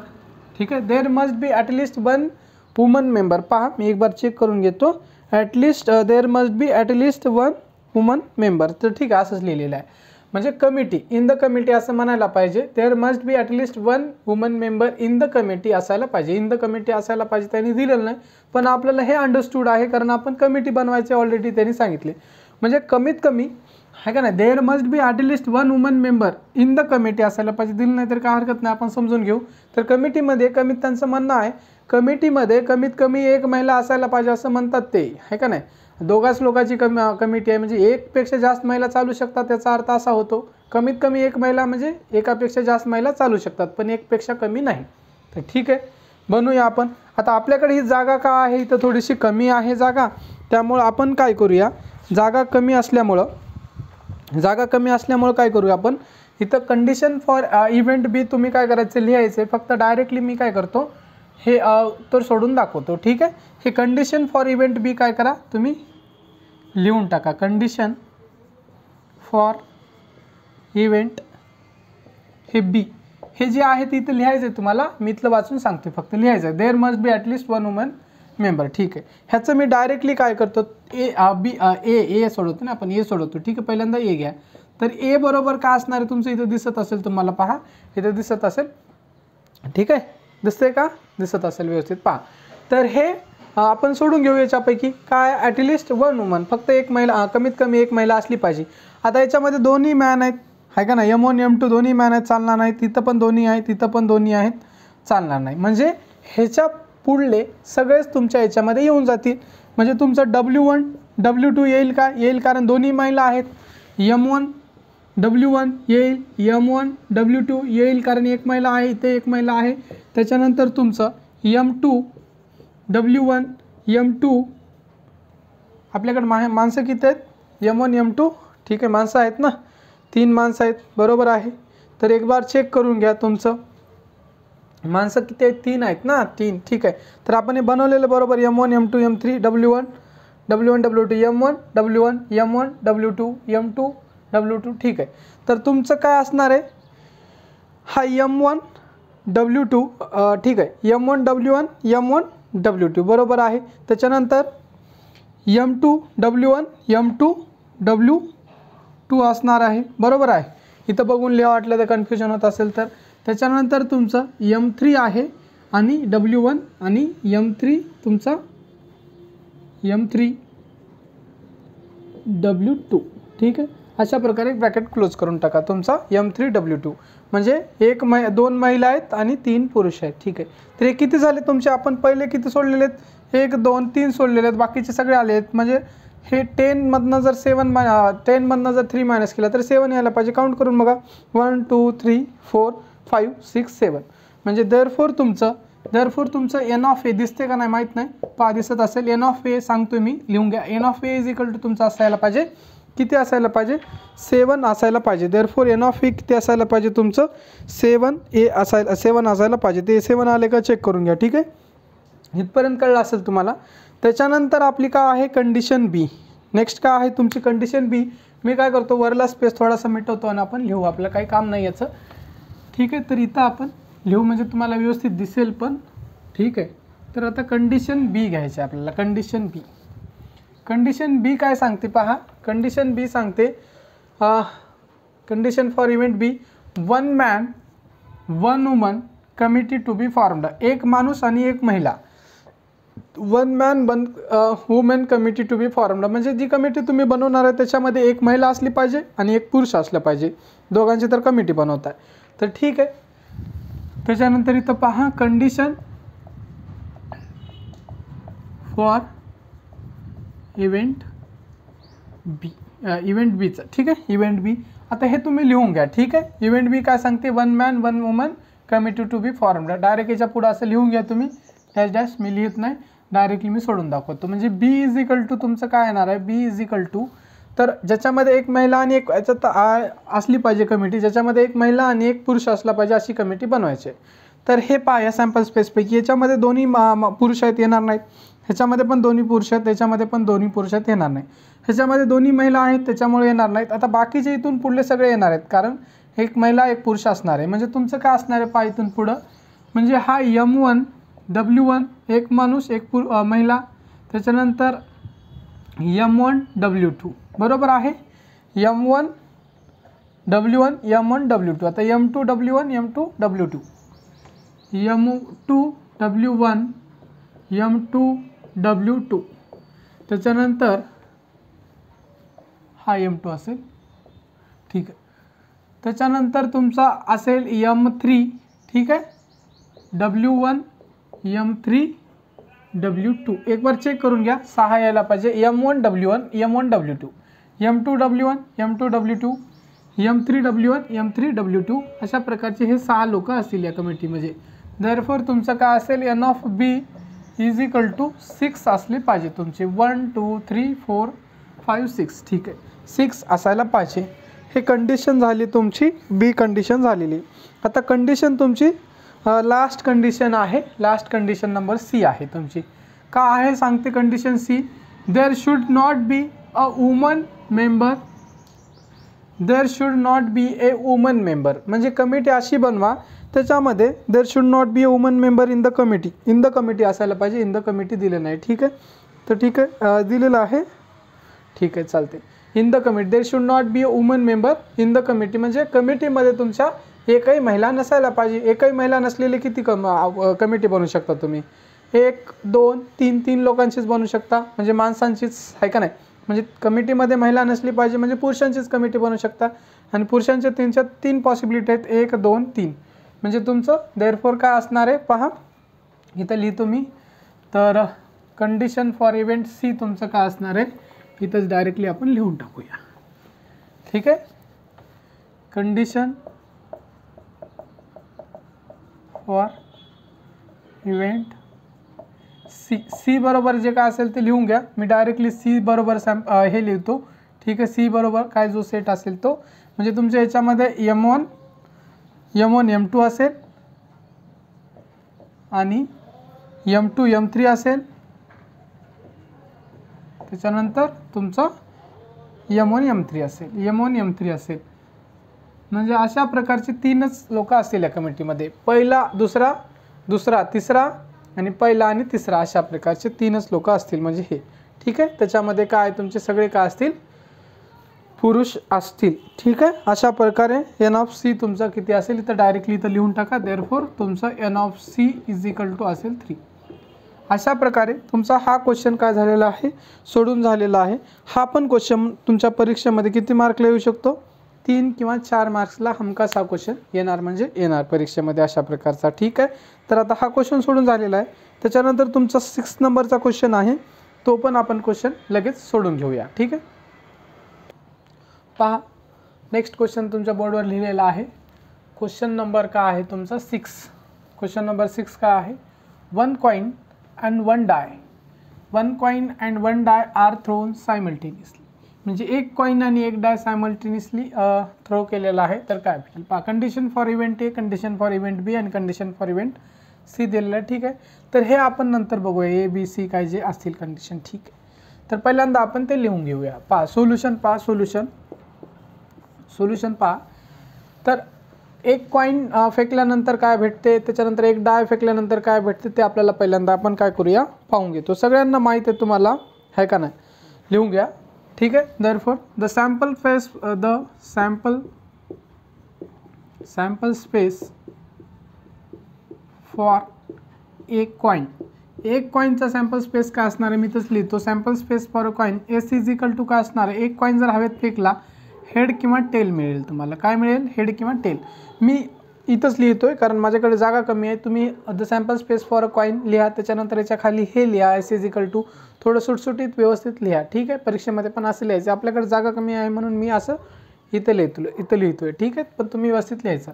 ठीक आहे there must be at least 1 woman member. पहा मी एक बार चेक करून घेतो at least there must be at least 1 woman member. तर ठीक आहे असंच लिहिलेलं आहे म्हणजे कमिटी इन द कमिटी असं म्हणायला पाहिजे. There must be at least 1 woman member in the committee असायला पाहिजे. इन द कमिटी असायला पाहिजे त्यांनी दिलेलं नाही पण आपल्याला हे अंडरस्टूड आहे कारण आपण कमिटी बनवायचे ऑलरेडी त्यांनी सांगितले. म्हणजे कमीत कमी आहे का नाही there must be at least 1 woman member in the committee असायला पाहिजे. दिलं नाही तर काय हरकत नाही आपण समजून घेऊ. तर कमिटीमध्ये कमीत त्यांचं म्हणणं आहे कमिटीमध्ये कमीत कमी एक महिला असायला पाहिजे असं म्हणतात ते आहे का नाही. दोघाच लोकांची कमिटी आहे म्हणजे एकपेक्षा जास्त महिला चालू शकतात. त्याचा अर्थ असा होतो कमीत कमी एक महिला म्हणजे एकापेक्षा जास्त महिला चालू शकतात पण एकपेक्षा कमी नाही. तर ठीक आहे बनवूया आपण. आता आपल्याकडे ही जागा का आहे इथं थोडीशी कमी आहे जागा त्यामुळं आपण काय करूया जागा कमी असल्यामुळं काय करूया आपण इथं कंडिशन फॉर इव्हेंट बी तुम्ही काय करायचं लिहायचं फक्त डायरेक्टली मी काय करतो हे तर सोडून दाखवतो. ठीक आहे हे कंडिशन फॉर इव्हेंट बी काय करा तुम्ही लिहून टाका कंडिशन फॉर इव्हेंट हे बी हे जे आहे ते इथं लिहायचं आहे तुम्हाला मी इथलं वाचून सांगतो फक्त लिहायचं आहे there must be at least 1 woman member. ठीक आहे ह्याचं मी डायरेक्टली काय करतो ए सोडवतो ना आपण ए सोडवतो. ठीक आहे पहिल्यांदा ए घ्या. तर ए बरोबर काय असणार आहे तुमचं इथं दिसत असेल तुम्हाला पहा इथं दिसत असेल. ठीक आहे दिसतंय का दिसत असेल व्यवस्थित पहा. तर हे आपण सोडून घेऊ याच्यापैकी काय ॲटलिस्ट 1 वुमन फक्त एक महिला कमीत कमी एक महिला असली पाहिजे. आता याच्यामध्ये दोन्ही मॅन आहेत आहे का नाही M1 M2 दोन्ही मॅन आहेत चालणार नाही. तिथं पण दोन्ही आहेत तिथं पण दोन्ही आहेत चालणार नाही. म्हणजे ह्याच्या पुढले सगळेच तुमच्या याच्यामध्ये येऊन जातील. म्हणजे तुमचं W1 W2 येईल का येईल कारण दोन्ही महिला आहेत. M1 W1 येईल M1 W2 येईल कारण एक महिला आहे इथे एक महिला आहे. त्याच्यानंतर तुमचं M2 W1 M2 आपल्याकडे माणसं किती आहेत M1 M2 ठीक आहे माणसं आहेत ना 3 माणसं आहेत बरोबर आहे. तर एक बार चेक करून घ्या तुमचं माणसं किती आहेत 3 आहेत ना 3 ठीक आहे. तर आपण हे बनवलेलं बरोबर M1 M2 M3 W1 W2 M1 W1 M1 W2 M2 W2 ठीक आहे. तर तुमचं काय असणार आहे हा M1 W2 ठीक आहे M1 W1 M1 W2 बरोबर आहे. त्याच्यानंतर M2 W1 M2 W2 असणार आहे बरोबर आहे. इथं बघून लिहा वाटलं तर कन्फ्युजन होत असेल तर. त्याच्यानंतर तुमचं M3 आहे आणि W1 आणि M3 तुमचा M3 W2 ठीक आहे. अशा प्रकारे ब्रॅकेट क्लोज करून टाका तुमचा M3 W2 म्हणजे दोन महिला आहेत आणि 3 पुरुष आहेत. ठीक आहे. तर हे किती झाले तुमचे आपण पहिले किती सोडलेले आहेत 1 2 3 सोडलेले आहेत बाकीचे सगळे आले आहेत. म्हणजे हे 10 मधनं जर 10 मधनं जर 3 मायनस केला तर 7 यायला पाहिजे. काउंट करून बघा 1 2 3 4 5 6 7 म्हणजे देअरफॉर तुमचं एन ऑफ ए दिसते का नाही माहीत नाही पहा दिसत असेल. एन ऑफ ए सांगतो मी लिहून घ्या. N of A is equal to तुमचं असायला पाहिजे किती असायला पाहिजे 7 असायला पाहिजे. देअरफॉर एन ऑफ ए किती असायला पाहिजे तुमचं 7 असायला पाहिजे. ते 7 आले का चेक करून घ्या. ठीक आहे इथपर्यंत कळलं असेल तुम्हाला. त्याच्यानंतर आपली काय आहे कंडिशन बी. नेक्स्ट काय आहे तुमची कंडिशन बी. मी काय करतो वरला स्पेस थोडासा मिटवतो आणि आपण लिहू आपलं काही काम नाही याचं. ठीक आहे तर इथं आपण लिहू म्हणजे तुम्हाला व्यवस्थित दिसेल पण. ठीक आहे तर आता कंडिशन बी घ्यायची आपल्याला. कंडिशन बी काय सांगते पहा. कंडिशन बी सांगते condition for event B 1 man 1 woman committee to be formed. एक माणूस आणि एक महिला 1 man 1 woman committee to be formed म्हणजे जी कमिटी तुम्ही बनवणार आहे त्याच्यामध्ये एक महिला असली पाहिजे आणि एक पुरुष असलं पाहिजे. दोघांची तर कमिटी बनवत आहे. तर ठीक आहे त्याच्यानंतर इथं पहा condition for event B, event बीचं, ठीक आहे, इव्हेंट बी. आता हे तुम्ही लिहून घ्या, ठीक आहे. इव्हेंट बी काय सांगते, 1 man 1 woman committee to be formed. Direct याच्या पुढे असं लिहून घ्या तुम्ही, डॅश डॅश, मी लिहित नाही, डायरेक्टली मी सोडून दाखवतो. म्हणजे बी इज इक्वल टू तुमचं काय येणार आहे, बी इज इक्वल टू, तर ज्याच्यामध्ये एक महिला आणि एक याच्यात असली पाहिजे कमिटी, ज्याच्यामध्ये एक महिला आणि एक पुरुष असला पाहिजे अशी कमिटी बनवायची. तर हे पहा या सॅम्पल स्पेसपैकी याच्यामध्ये दोन्ही पुरुष आहेत, येणार नाहीत. ह्याच्यामध्ये पण दोन्ही पुरुष आहेत, त्याच्यामध्ये पण दोन्ही पुरुष आहेत, येणार नाही. ह्याच्यामध्ये दोन्ही महिला आहेत, त्याच्यामुळे येणार नाहीत. आता बाकीचे इथून पुढले सगळे येणार आहेत, कारण एक महिला एक पुरुष असणार आहे. म्हणजे तुमचं काय असणार आहे पहा इथून पुढं, म्हणजे हा M1 W1 एक माणूस एक महिला, त्याच्यानंतर M1 W2 बरोबर आहे, M1 W1 M1 W2. आता M2 W1 M2 W2, M2 W1 M2 W2, त्याच्यानंतर हा M2 असेल, ठीक आहे. त्याच्यानंतर तुमचा असेल M3, ठीक आहे, W1 M3 W2. एक बार चेक करून घ्या, 6 यायला पाहिजे. M1 W1 M1 W2, M2 W1 M2 W2, M3 W1 M3 W2. अशा प्रकारचे हे 6 लोक असतील या कमिटीमध्ये. देअरफॉर तुमचं काय असेल, N of B is equal to 6 असले पाहिजे तुमचे. 1 2 3 4 5 6, ठीक आहे, 6 असायला पाहिजे. हे कंडिशन झाली तुमची, बी कंडिशन झालेली. आता कंडिशन तुमची लास्ट कंडिशन आहे, लास्ट कंडिशन नंबर सी आहे तुमची. का आहे सांगते condition C, there should not be a woman member, there should not be a woman member. म्हणजे कमिटी अशी बनवा त्याच्यामध्ये there should not be a woman member in the committee. In the committee असायला पाहिजे, इन द कमिटी दिलं नाही, ठीक आहे. तर ठीक आहे, दिलेलं आहे, ठीक आहे, चालते. In the committee, there should not be a woman member in the committee. म्हणजे कमिटीमध्ये तुमच्या एकही महिला नसायला पाहिजे. एकही महिला नसलेली किती कमिटी बनवू शकता तुम्ही, 1 2 3 3 लोकांचीच बनवू शकता, म्हणजे माणसांचीच आहे का नाही. म्हणजे कमिटीमध्ये महिला नसली पाहिजे, म्हणजे पुरुषांचीच कमिटी बनवू शकता. आणि पुरुषांच्या 3 पॉसिबिलिटी आहेत, 1 2 3. म्हणजे तुमचं देअरफॉर काय असणार आहे पहा, इथं लिहितो मी. तर कंडिशन फॉर इव्हेंट सी तुमचं काय असणार आहे, इथंच डायरेक्टली आपण लिहून टाकूया, ठीक आहे. Condition for event C, C बरोबर जे काय असेल ते लिहून घ्या. मी डायरेक्टली सी बरोबर हे लिहितो, ठीक आहे. सी बरोबर काय जो सेट असेल तो, म्हणजे तुमच्या याच्यामध्ये M1 M2 असेल आणि M2 M3 असेल, त्याच्यानंतर तुमचं M1 M3 असेल, M1 M3 असेल. म्हणजे अशा प्रकारचे 3च लोक असतील या कमिटीमध्ये, पहिला दुसरा दुसरा तिसरा आणि पहिला आणि तिसरा, अशा प्रकारचे 3च लोक असतील म्हणजे हे, ठीक आहे. त्याच्यामध्ये काय तुमचे सगळे काय असतील, पुरुष असतील, ठीक आहे. अशा प्रकारे N ऑफ सी तुमचा किती असेल इथं डायरेक्टली इथं लिहून टाका. देअरफॉर तुमचं N of C is equal to असेल 3. अशा प्रकारे तुमचा हा क्वेश्चन काय झालेला आहे, सोडून झालेला आहे. हा पण क्वेश्चन तुमच्या परीक्षेमध्ये किती मार्कला येऊ शकतो, 3 किंवा 4 मार्क्सला हमखास हा क्वेश्चन येणार, म्हणजे येणार परीक्षेमध्ये अशा प्रकारचा, ठीक आहे. तर आता हा क्वेश्चन सोडून झालेला आहे. त्याच्यानंतर तुमचा 6 नंबरचा क्वेश्चन आहे, तो पण आपण क्वेश्चन लगेच सोडून घेऊया, ठीक आहे. पहा नेक्स्ट क्वेश्चन तुमच्या बोर्डवर लिहिलेला आहे. क्वेश्चन नंबर काय आहे तुमचा 6. क्वेश्चन नंबर 6 काय आहे, 1 coin and 1 die, 1 coin and 1 die are thrown simultaneously. म्हणजे एक कॉइन आणि एक डाय सायमल्टेनियसली थ्रो केलेला आहे. तर काय भेटेल पहा, condition for event A, condition for event B आणि कंडिशन फॉर इव्हेंट सी दिलेलं आहे, ठीक आहे. तर हे आपण नंतर बघूया, ए बी सी काय जे असतील कंडिशन, ठीक आहे. तर पहिल्यांदा आपण ते लिहून घेऊया. पहा सोल्युशन, पहा सोल्युशन पहा. तर एक कॉइन फेकल्यानंतर काय भेटते, त्याच्यानंतर एक डाय फेकल्यानंतर काय भेटते, ते आपल्याला पहिल्यांदा आपण काय करूया पाहून घेतो. सगळ्यांना माहीत आहे तुम्हाला, आहे का नाही, लिहून घ्या, ठीक आहे. Therefore the sample space for एक कॉइन, एक कॉइनचा सॅम्पल स्पेस काय असणार आहे, मी तच लिहितो. Sample space for a coin S is equal to काय असणार आहे, एक कॉइन जर हवेत फेकला हेड किंवा टेल मिळेल तुम्हाला. काय मिळेल, हेड किंवा टेल. मी इथंच लिहितोय कारण माझ्याकडे जागा कमी आहे. तुम्ही the sample space for a coin लिहा, त्याच्यानंतर याच्या खाली हे लिहा एस इज इक्वल टू, थोडं सुटसुटीत व्यवस्थित लिहा. ठीक आहे, परीक्षेमध्ये पण असं लिहायचं. आपल्याकडे जागा कमी आहे म्हणून मी असं इथं लिहितोय. ठीक आहे, पण तुम्ही व्यवस्थित लिहायचं.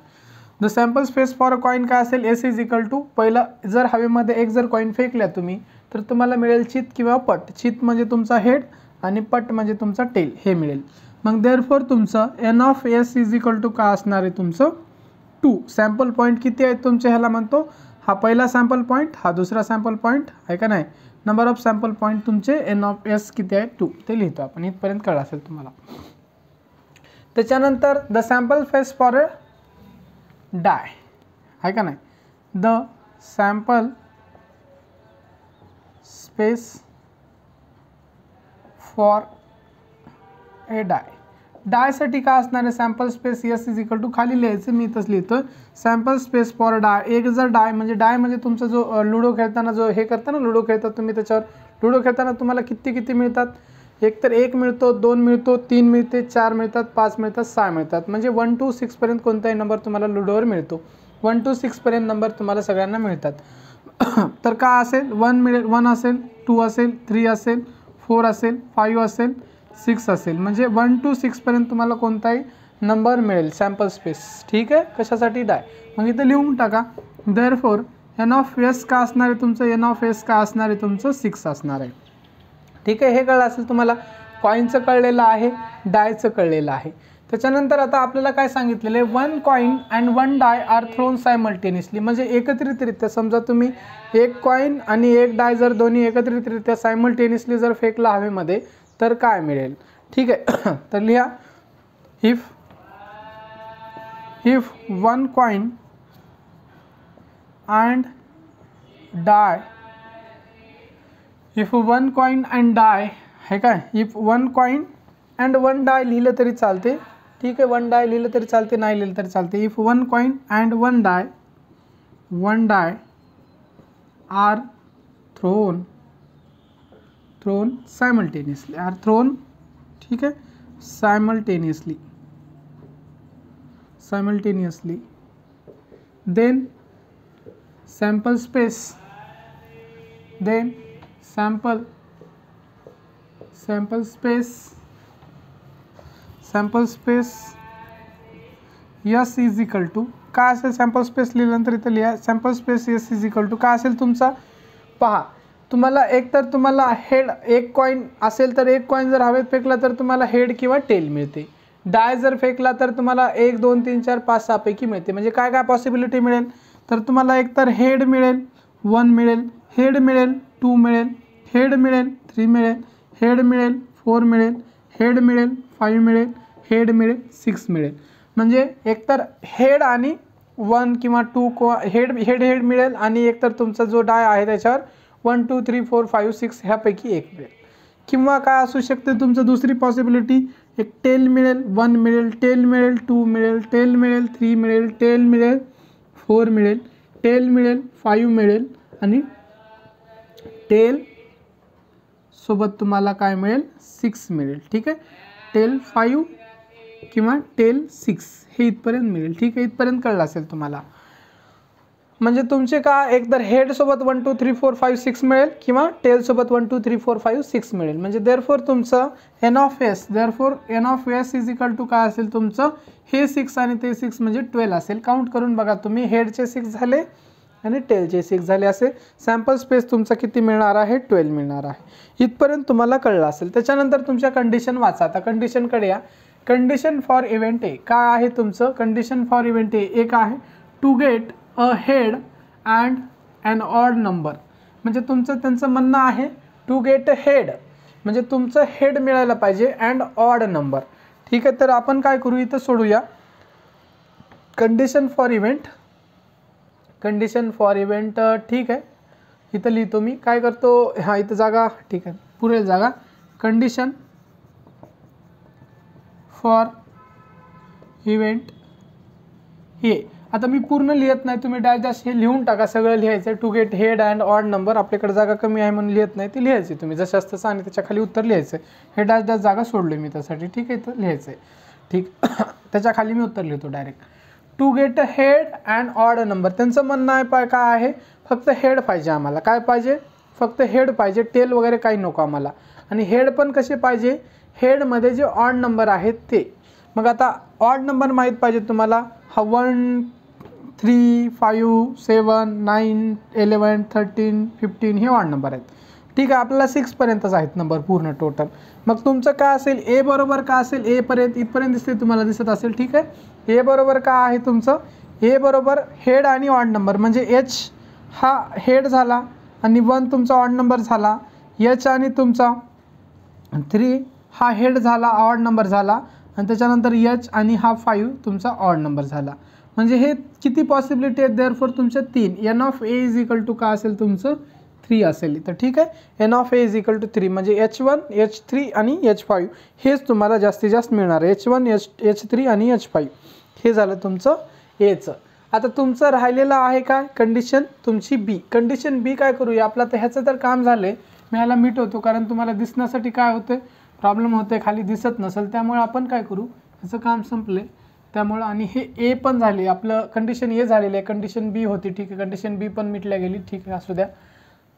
The sample space for a coin काय असेल, एस इज इक्वल टू, पहिला जर हवेमध्ये एक जर कॉइन फेकल्या तुम्ही तर तुम्हाला मिळेल चित किंवा पट. चित म्हणजे तुमचा हेड आणि पट म्हणजे तुमचा टेल, हे मिळेल. मग देअरफॉर तुमचं N of S is equal to काय असणार आहे तुमचं 2. सॅम्पल पॉईंट किती आहेत तुमचे, ह्याला म्हणतो हा पहिला सॅम्पल पॉईंट, हा दुसरा सॅम्पल पॉईंट आहे का नाही. नंबर ऑफ सॅम्पल पॉईंट तुमचे एन ऑफ एस किती आहे 2, ते लिहितो आपण. इथपर्यंत कळलं असेल तुम्हाला. त्याच्यानंतर the sample space for a die आहे का नाही. The sample space for a डायसाठी काय असणार आहे, sample space S is equal to, खाली लिहायचं, मी इथंच लिहितो सॅम्पल स्पेस फॉर डाय. एक जर डाय म्हणजे तुमचा जो लुडो खेळताना जो हे करता ना, लुडो खेळतात तुम्ही, त्याच्यावर लुडो खेळताना तुम्हाला किती मिळतात, एक तर 1 मिळतो, 2 मिळतो, 3 मिळते, 4 मिळतात, 5 मिळतात, 6 मिळतात. म्हणजे 1 to 6 पर्यंत कोणताही नंबर तुम्हाला लुडोवर मिळतो. 1 to 6 पर्यंत नंबर तुम्हाला सगळ्यांना मिळतात. तर काय असेल, 1 मिळेल, 1 असेल, 2 असेल, 3 असेल, 4 असेल, 5 असेल, 6 असेल. म्हणजे 1 to 6 पर्यंत तुम्हाला कोणताही नंबर मिळेल सॅम्पल स्पेस. ठीक आहे, कशासाठी डाय. मग इथं लिहून टाका देअरफॉर एन ऑफ एस का असणार आहे तुमचं, एन ऑफ एस का असणार आहे तुमचं 6 असणार आहे. ठीक आहे, हे कळलं असेल तुम्हाला. कॉईनचं कळलेलं आहे, डायचं कळलेलं आहे. त्याच्यानंतर आता आपल्याला काय सांगितलेलं आहे, 1 coin and 1 die are thrown simultaneously. म्हणजे एकत्रितरित्या समजा तुम्ही 1 कॉईन आणि 1 डाय जर दोन्ही एकत्रितरित्या सायमल्टेनियसली जर फेकला हवेमध्ये तर काय मिळेल. ठीक आहे, तर लिहा if 1 coin and die, if 1 coin and die है काय, इफ 1 कॉइन अँड 1 डाय लिहिलं तरी चालते. ठीक आहे, 1 डाय लिहिलं तरी चालते, नाही लिहिलं तरी चालते. If 1 coin and 1 die are thrown simultaneously, are thrown. ठीक है, simultaneously, then sample space S is equal to काय असेल, सॅम्पल स्पेस लिहिल्यानंतर इथं लिहा sample space S is equal to काय असेल तुमचा. पहा, तुम्हाला एक तर तुम्हाला हेड, 1 कॉइन असेल तर 1 कॉइन जर हवेत फेकला तर तुम्हाला हेड किंवा टेल मिळते. डाय जर फेकला तर तुम्हाला 1 2 3 4 5 6 पैकी मिळते. म्हणजे काय काय पॉसिबिलिटी मिळेल, तर तुम्हाला एक तर हेड मिळेल, 1 मिळेल, हेड मिळेल, 2 मिळेल, हेड मिळेल, 3 मिळेल, हेड मिळेल, 4 मिळेल, हेड मिळेल, 5 मिळेल, हेड मिळेल, 6 मिळेल. म्हणजे एकतर हेड आणि 1 किंवा 2 हेड मिळेल आणि एकतर तुमचा जो डाय आहे त्याच्यावर 1 2 3 4 5 6 ह्यापैकी एक मिळेल. किंवा काय असू शकते तुमचं दुसरी पॉसिबिलिटी, एक टेल मिळेल, 1 मिळेल, टेल मिळेल, 2 मिळेल, टेल मिळेल, 3 मिळेल, टेल मिळेल, 4 मिळेल, टेल मिळेल, 5 मिळेल आणि टेल सोबत तुम्हाला काय मिळेल 6 मिळेल. ठीक आहे, टेल 5 किंवा टेल 6 हे इथपर्यंत मिळेल. ठीक आहे, इथपर्यंत कळलं असेल तुम्हाला. म्हणजे तुमचे का एकतर हेड सोबत 1 2 3 4 5 6 मिळेल किंवा टेल सोबत 1 2 3 4 5 6 मिळेल. म्हणजे देअरफॉर तुमचं N of S is equal to काय असेल तुमचं, हे 6 आणि ते 6 म्हणजे 12 असेल. काउंट करून बघा तुम्ही, हेडचे 6 झाले आणि टेलचे 6 झाले. असे सॅम्पल स्पेस तुमचा किती मिळणार आहे, 12 मिळणार आहे. इथपर्यंत तुम्हाला कळलं असेल. त्याच्यानंतर तुमच्या कंडिशन वाचा. आता कंडिशनकडे या. कंडिशन फॉर इव्हेंट ए काय आहे तुमचं, कंडिशन फॉर इव्हेंट ए एक आहे to get a head and an odd number. म्हणजे तुमचं त्यांचं म्हणणं आहे टू गेट अ हेड म्हणजे तुमचं हेड मिळायला पाहिजे अँड ऑड नंबर. ठीक आहे, तर आपण काय करू, इथं सोडूया. कंडिशन फॉर इव्हेंट ठीक आहे, इथं लिहितो मी. काय करतो, हां इथं जागा ठीक आहे, पुरेल जागा. कंडिशन फॉर इव्हेंट ए. आता मी पूर्ण लिहित नाही, तुम्ही डॅश हे लिहून टाका. सगळं लिहायचं, to get head and odd number. आपल्याकडे जागा कमी आहे म्हणून लिहित नाही, ती लिहायची तुम्ही जसं असतं आणि त्याच्या खाली उत्तर लिहायचं. हे डॅश जागा सोडली मी त्यासाठी. ठीक आहे, इथं लिहायचं आहे. ठीक, त्याच्या खाली मी उत्तर लिहितो direct. To get a head and odd number. त्यांचं म्हणणं आहे काय आहे, फक्त हेड पाहिजे आम्हाला. काय पाहिजे, फक्त हेड पाहिजे, टेल वगैरे काही नको आम्हाला. आणि हेड पण कसे पाहिजे, हेडमध्ये जे ऑड नंबर आहेत ते. मग आता ऑड नंबर माहीत पाहिजे तुम्हाला. हा 1 3 5 7 9 11 13 15 हे ऑड नंबर आहेत. ठीक आहे, आपल्याला 6 पर्यंतच आहेत नंबर पूर्ण टोटल. मग तुमचं काय असेल, ए बरोबर काय असेल, ए पर्यंत इथपर्यंत दिसते तुम्हाला, दिसत असेल. ठीक आहे, ए बरोबर काय आहे तुमचं, ए बरोबर हेड आणि ऑड नंबर. म्हणजे एच हा हेड झाला आणि 1 तुमचा ऑड नंबर झाला. एच आणि तुमचा 3 हा हेड झाला, ऑड नंबर झाला. आणि त्याच्यानंतर एच आणि हा 5 तुमचा ऑड नंबर झाला. म्हणजे हे किती पॉसिबिलिटी आहेत, देअरफॉर तुमच्या 3. N of A is equal to काय असेल तुमचं 3 असेल. तर ठीक आहे, N of A is equal to 3 म्हणजे H1 H3 आणि H5 हेच तुम्हाला जास्तीत जास्त मिळणार. H1 H3 आणि H5 हे झालं तुमचं एचं. आता तुमचं राहिलेलं आहे काय, कंडिशन तुमची बी. कंडिशन बी काय करूया, आपलं तर ह्याचं तर काम झालं आहे. मी ह्याला मिटवतो कारण तुम्हाला दिसण्यासाठी काय होतं, प्रॉब्लेम होते, खाली दिसत नसेल. त्यामुळे आपण काय करू, ह्याचं काम संपले त्यामुळं. आणि हे ए पण झाले, आपलं कंडिशन ए झालेलं आहे, कंडिशन बी होती. ठीक आहे, कंडिशन बी पण मिटल्या गेली. ठीक आहे, असू द्या.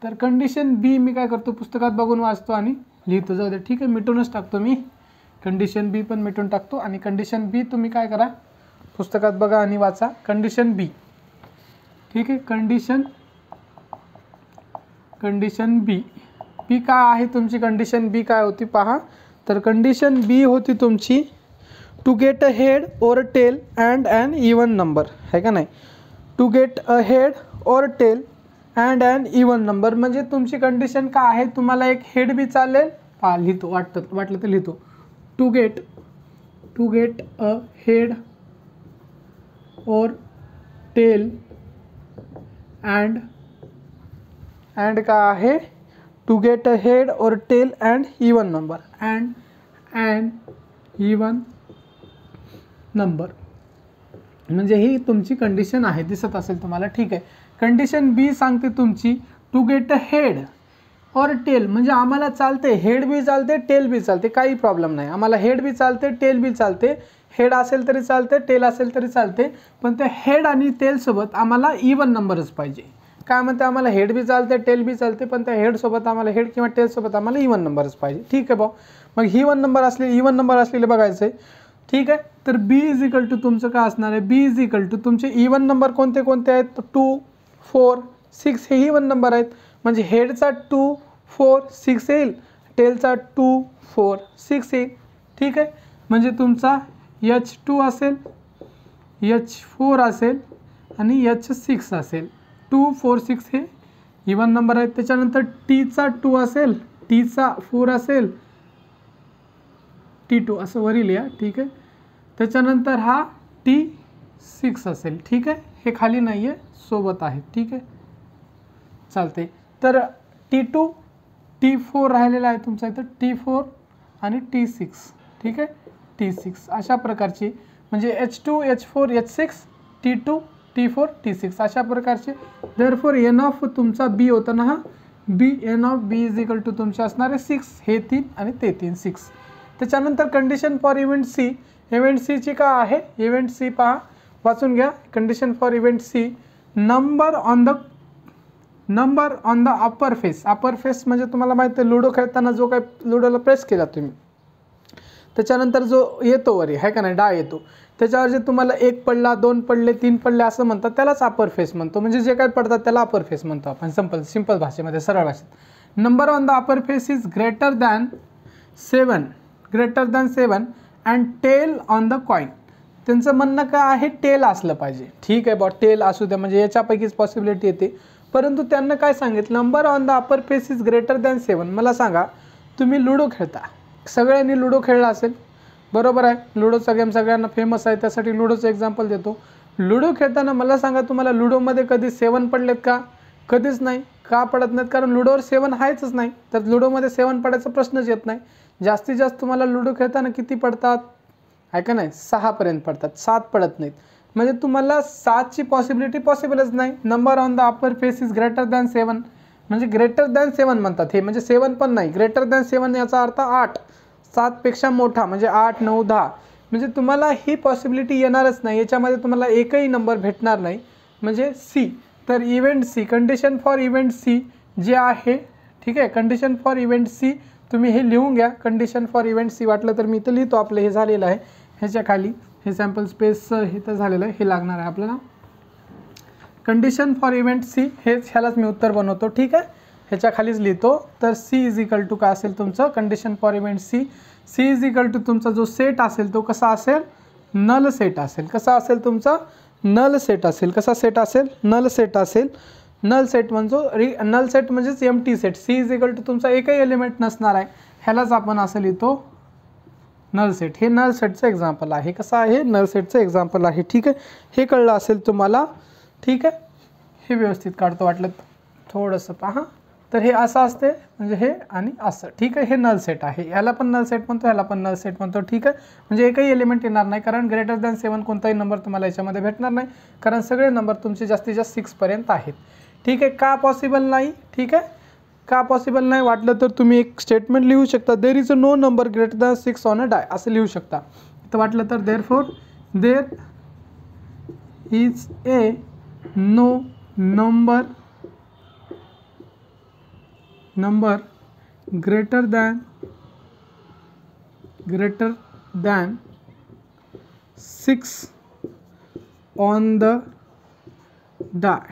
तर कंडिशन बी मी काय करतो, पुस्तकात बघून वाचतो आणि लिहितो. जाऊ दे, ठीक आहे, मिटूनच टाकतो मी. कंडिशन बी पण मिटून टाकतो. आणि कंडिशन बी तुम्ही काय करा, पुस्तकात बघा आणि वाचा. कंडिशन बी, ठीक आहे, कंडिशन बी. बी काय आहे तुमची, कंडिशन बी काय होती पहा. तर कंडिशन बी होती तुमची to get a head or tail and an even number, आहे का नाही. To get a head or tail and an even number. म्हणजे तुमची कंडिशन काय आहे, तुम्हाला एक हेड बी चालेल, पहा लिहितो, वाटलं तर लिहितो. To get a head or tail and काय आहे, to get a head or tail and even number, and an even number. म्हणजे ही तुमची कंडिशन आहे, दिसत असेल तुम्हाला. ठीक आहे, कंडिशन बी सांगते तुमची to get a head or tail. म्हणजे आम्हाला चालते, हेड बी चालते, टेल बी चालते, काही प्रॉब्लेम नाही. आम्हाला हेड बी चालते, टेल बी चालते. हेड असेल तरी चालते, टेल असेल तरी चालते. पण त्या हेड आणि टेलसोबत आम्हाला इवन नंबरच पाहिजे. काय म्हणते, आम्हाला हेड बी चालते, टेल बी चालते, पण त्या हेडसोबत आम्हाला, हेड किंवा टेलसोबत आम्हाला इवन नंबरच पाहिजे. ठीक आहे भाऊ. मग इवन नंबर असलेले बघायचं आहे. ठीक आहे, तर बी इज इक्वल टू तुमचं काय असणार आहे, बी इज इक्वल टू तुमचे इवन नंबर कोणते कोणते आहेत, 2 4 6 हे इवन नंबर आहेत. म्हणजे हेडचा 2 4 6 येईल, टेलचा 2 4 6 येईल. ठीक आहे, म्हणजे तुमचा H2 असेल, H4 असेल आणि H6 असेल. 2 4 6 हे इवन नंबर आहेत. त्याच्यानंतर टीचा 2 असेल, टीचा 4 असेल, T2 असं वरील या. ठीक आहे, त्याच्यानंतर हा T6 असेल. ठीक आहे, हे खाली नाही आहे, सोबत आहे. ठीक आहे, चालते. तर T2 T4 राहिलेला आहे तुमचा इथं, T4 आणि T6. ठीक आहे, T6 अशा प्रकारचे. म्हणजे H2 H4 H6 T2 T4 T6 अशा प्रकारचे. देअरफॉर एन ऑफ तुमचा बी होता ना, हा B, n of B is equal to तुमचे असणारे 6, हे 3 आणि ते 3 6. त्याच्यानंतर condition for event C. Event सीची काय आहे, इव्हेंट सी पहा, वाचून घ्या. Condition for event C, number on the upper face. Upper face म्हणजे तुम्हाला माहिती आहे, लुडो खेळताना जो काय लुडोला प्रेस केला तुम्ही, त्याच्यानंतर जो येतो वरी, आहे का नाही, डाय येतो, त्याच्यावर जे तुम्हाला 1 पडला, 2 पडले, 3 पडले असं म्हणतात, त्यालाच अपर फेस म्हणतो. म्हणजे जे काही पडतात त्याला अपर फेस म्हणतो आपण, सिंपल भाषेमध्ये, सरळ भाषेत. Number on the upper face is greater than 7 and tail on the coin. त्यांचं म्हणणं काय आहे, टेल असलं पाहिजे. ठीक आहे बॉ, टेल असू द्या, म्हणजे याच्यापैकीच पॉसिबिलिटी येते. परंतु त्यांना काय सांगितलं, number on the upper face is greater than 7. मला सांगा, तुम्ही लुडो खेळता, सगळ्यांनी लुडो खेळला असेल, बरोबर आहे. लुडोचा गेम सगळ्यांना फेमस आहे, त्यासाठी लुडोचं एक्झाम्पल देतो. लुडो खेळताना मला सांगा, तुम्हाला लुडोमध्ये कधी 7 पडलेत का? कधीच नाही. का पडत नाहीत? कारण लुडोवर 7 आहेच नाही, तर लुडोमध्ये 7 पडायचा प्रश्नच येत नाही. जास्तीत जास्त तुम्हाला लुडो खेळताना किती पडतात, आहे का नाही, 6 पर्यंत पडतात, 7 पडत नाहीत. म्हणजे तुम्हाला 7ची पॉसिबिलिटी पॉसिबलच नाही. Number on the upper face is greater than 7, म्हणजे ग्रेटर दॅन 7 म्हणतात हे, म्हणजे 7 पण नाही, ग्रेटर दॅन 7 याचा अर्थ 8, 7पेक्षा मोठा, म्हणजे 8 9 10. म्हणजे तुम्हाला ही पॉसिबिलिटी येणारच नाही, याच्यामध्ये तुम्हाला एकही नंबर भेटणार नाही, म्हणजे सी. तर event C, condition for event C जे आहे, ठीक आहे, कंडिशन फॉर इव्हेंट सी तुम्ही हे लिहून घ्या. कंडिशन फॉर इव्हेंट सी वाटलं तर मी इथं लिहितो, आपलं हे झालेलं आहे, ह्याच्या खाली हे सॅम्पल स्पेस हे तर झालेलं आहे, हे लागणार आहे आपल्याला. कंडिशन फॉर इव्हेंट सी हेच, ह्यालाच मी उत्तर बनवतो, ठीक आहे, ह्याच्या खालीच लिहितो. तर सी इज इक्वल टू काय असेल तुमचं, condition for event C, C is equal to तुमचा जो सेट असेल तो कसा असेल, नल सेट असेल. कसा असेल तुमचा, नल सेट असेल. कसा सेट असेल, नल सेट असेल. नल सेट म्हणजे नल सेट म्हणजेच empty set. C is equal to तुमचा एकही एलिमेंट नसणार आहे, ह्यालाच आपण असं लिहितो नल सेट. हे नल सेटचं एक्झाम्पल आहे. कसं आहे, नल सेटचं एक्झाम्पल आहे, ठीक आहे. हे कळलं असेल तुम्हाला, ठीक आहे. हे व्यवस्थित काढतो वाटलं थोडंसं पहा. तर हे असं असते, म्हणजे हे आणि असं, ठीक आहे. हे नल सेट आहे, ह्याला पण नल सेट म्हणतो, ह्याला पण नल सेट म्हणतो, ठीक आहे. म्हणजे एकही एलिमेंट येणार नाही, कारण ग्रेटर दॅन 7 कोणताही नंबर तुम्हाला याच्यामध्ये भेटणार नाही, कारण सगळे नंबर तुमचे जास्तीत जास्त 6 पर्यंत आहेत, ठीक आहे. का पॉसिबल नाही, ठीक आहे, का पॉसिबल नाही वाटलं तर तुम्ही एक स्टेटमेंट लिहू शकता, there is a no number greater than 6 on a die, असं लिहू शकता. तर वाटलं तर therefore there is a no number greater than 6 on the die.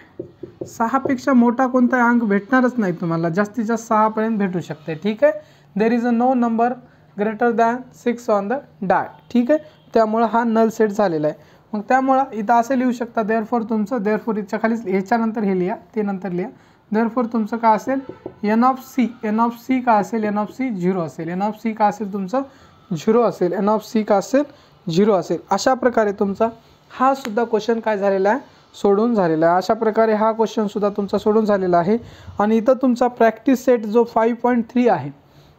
6 पेक्षा मोठा कोणता अंक भेटणारच नाही तुम्हाला, जास्तीत जास्त 6 पर्यंत भेटू शकते, ठीक आहे. There is a no number greater than 6 on the die, ठीक आहे. त्यामुळं हा नल सेट झालेला आहे. मग त्यामुळं इथं असं लिहू शकता, देअरफॉर तुमचं, देअरफॉर इथच्या खाली ह्याच्यानंतर हे लिहा, ते नंतर लिहा. देअरफॉर तुमचं काय असेल, एन ऑफ सी का असेल, एन ऑफ सी 0 असेल. एन ऑफ सी का असेल तुमचं 0 असेल. एन ऑफ सी का असेल 0 असेल. अशा प्रकारे तुमचा हा सुद्धा क्वेश्चन काय झालेला आहे, सोडून झालेला आहे. अशा प्रकारे हा क्वेश्चन सुद्धा तुमचा सोडून झालेला आहे. आणि इथं तुमचा प्रॅक्टिस सेट जो 5.3 आहे,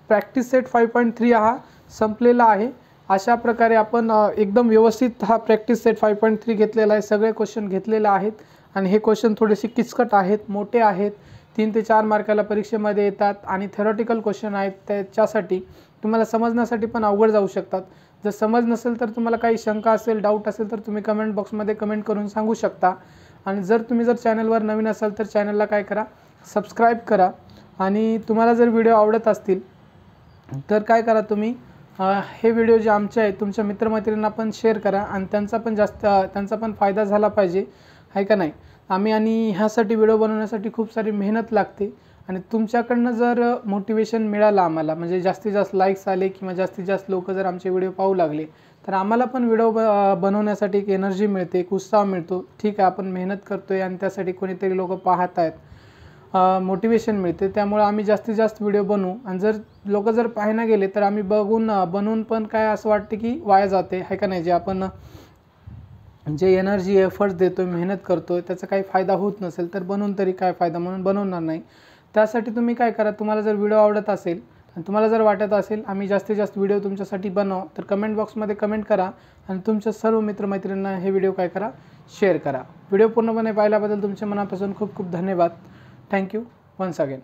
प्रॅक्टिस सेट 5.3 हा संपलेला आहे. अशा प्रकारे आपण एकदम व्यवस्थित हा प्रॅक्टिस सेट 5.3 घेतलेला आहे, सगळे क्वेश्चन घेतलेले आहेत. आणि हे क्वेश्चन थोडेसे किचकट आहेत, मोठे आहेत, 3 ते 4 मार्काला परीक्षेमध्ये येतात आणि थेरॉटिकल क्वेश्चन आहेत, त्याच्यासाठी तुम्हाला समजण्यासाठी पण अवघड जाऊ शकतात. जर समज नसेल तर तुम्हाला काही शंका असेल, डाऊट असेल तर तुम्ही कमेंट बॉक्समध्ये कमेंट करून सांगू शकता. आणि जर तुम्ही चॅनलवर नवीन असाल तर चॅनलला काय करा, सबस्क्राईब करा. आणि तुम्हाला जर व्हिडिओ आवडत असतील तर काय करा, तुम्ही हे व्हिडिओ जे आमचे आहेत तुमच्या मित्रमैत्रिणींना पण शेअर करा, आणि त्यांचा पण फायदा झाला पाहिजे, आहे का नाही. आणि ह्यासाठी व्हिडिओ बनवण्यासाठी खूप सारी मेहनत लागते. आणि तुमच्याकडनं जर मोटिवेशन मिळालं आम्हाला, म्हणजे जास्तीत जास्त लाईक्स आले किंवा जास्तीत जास्त लोक जर आमचे व्हिडिओ पाहू लागले, तर आम्हाला पण व्हिडिओ बनवण्यासाठी एक एनर्जी मिळते, एक उत्साह मिळतो. ठीक आहे, आपण मेहनत करतो आहे आणि त्यासाठी कोणीतरी लोक पाहत आहेत, मोटिवेशन मिळते. त्यामुळे आम्ही जास्तीत जास्त व्हिडिओ बनवू. आणि जर लोक पाहायला गेले तर आम्ही बनवून पण काय असं वाटते की वाया जाते, आहे का नाही. जे आपण जे एनर्जी एफर्ट्स देतो, मेहनत करतो, त्याचा काही फायदा होत नसेल तर बनवून तरी काय फायदा, म्हणून बनवणार नाही. त्यासाठी तुम्ही काय करा, तुम्हाला जर व्हिडिओ आवडत असेल आणि तुम्हाला जर वाटत असेल आम्ही जास्तीत जास्त व्हिडिओ तुमच्यासाठी बनवू, तर कमेंट बॉक्समध्ये कमेंट करा आणि तुमच्या सर्व मित्रमैत्रिणींना हे व्हिडिओ काय करा, शेअर करा. व्हिडिओ पूर्णपणे पाहिल्याबद्दल तुमच्या मनापासून खूप खूप धन्यवाद. Thank you once again.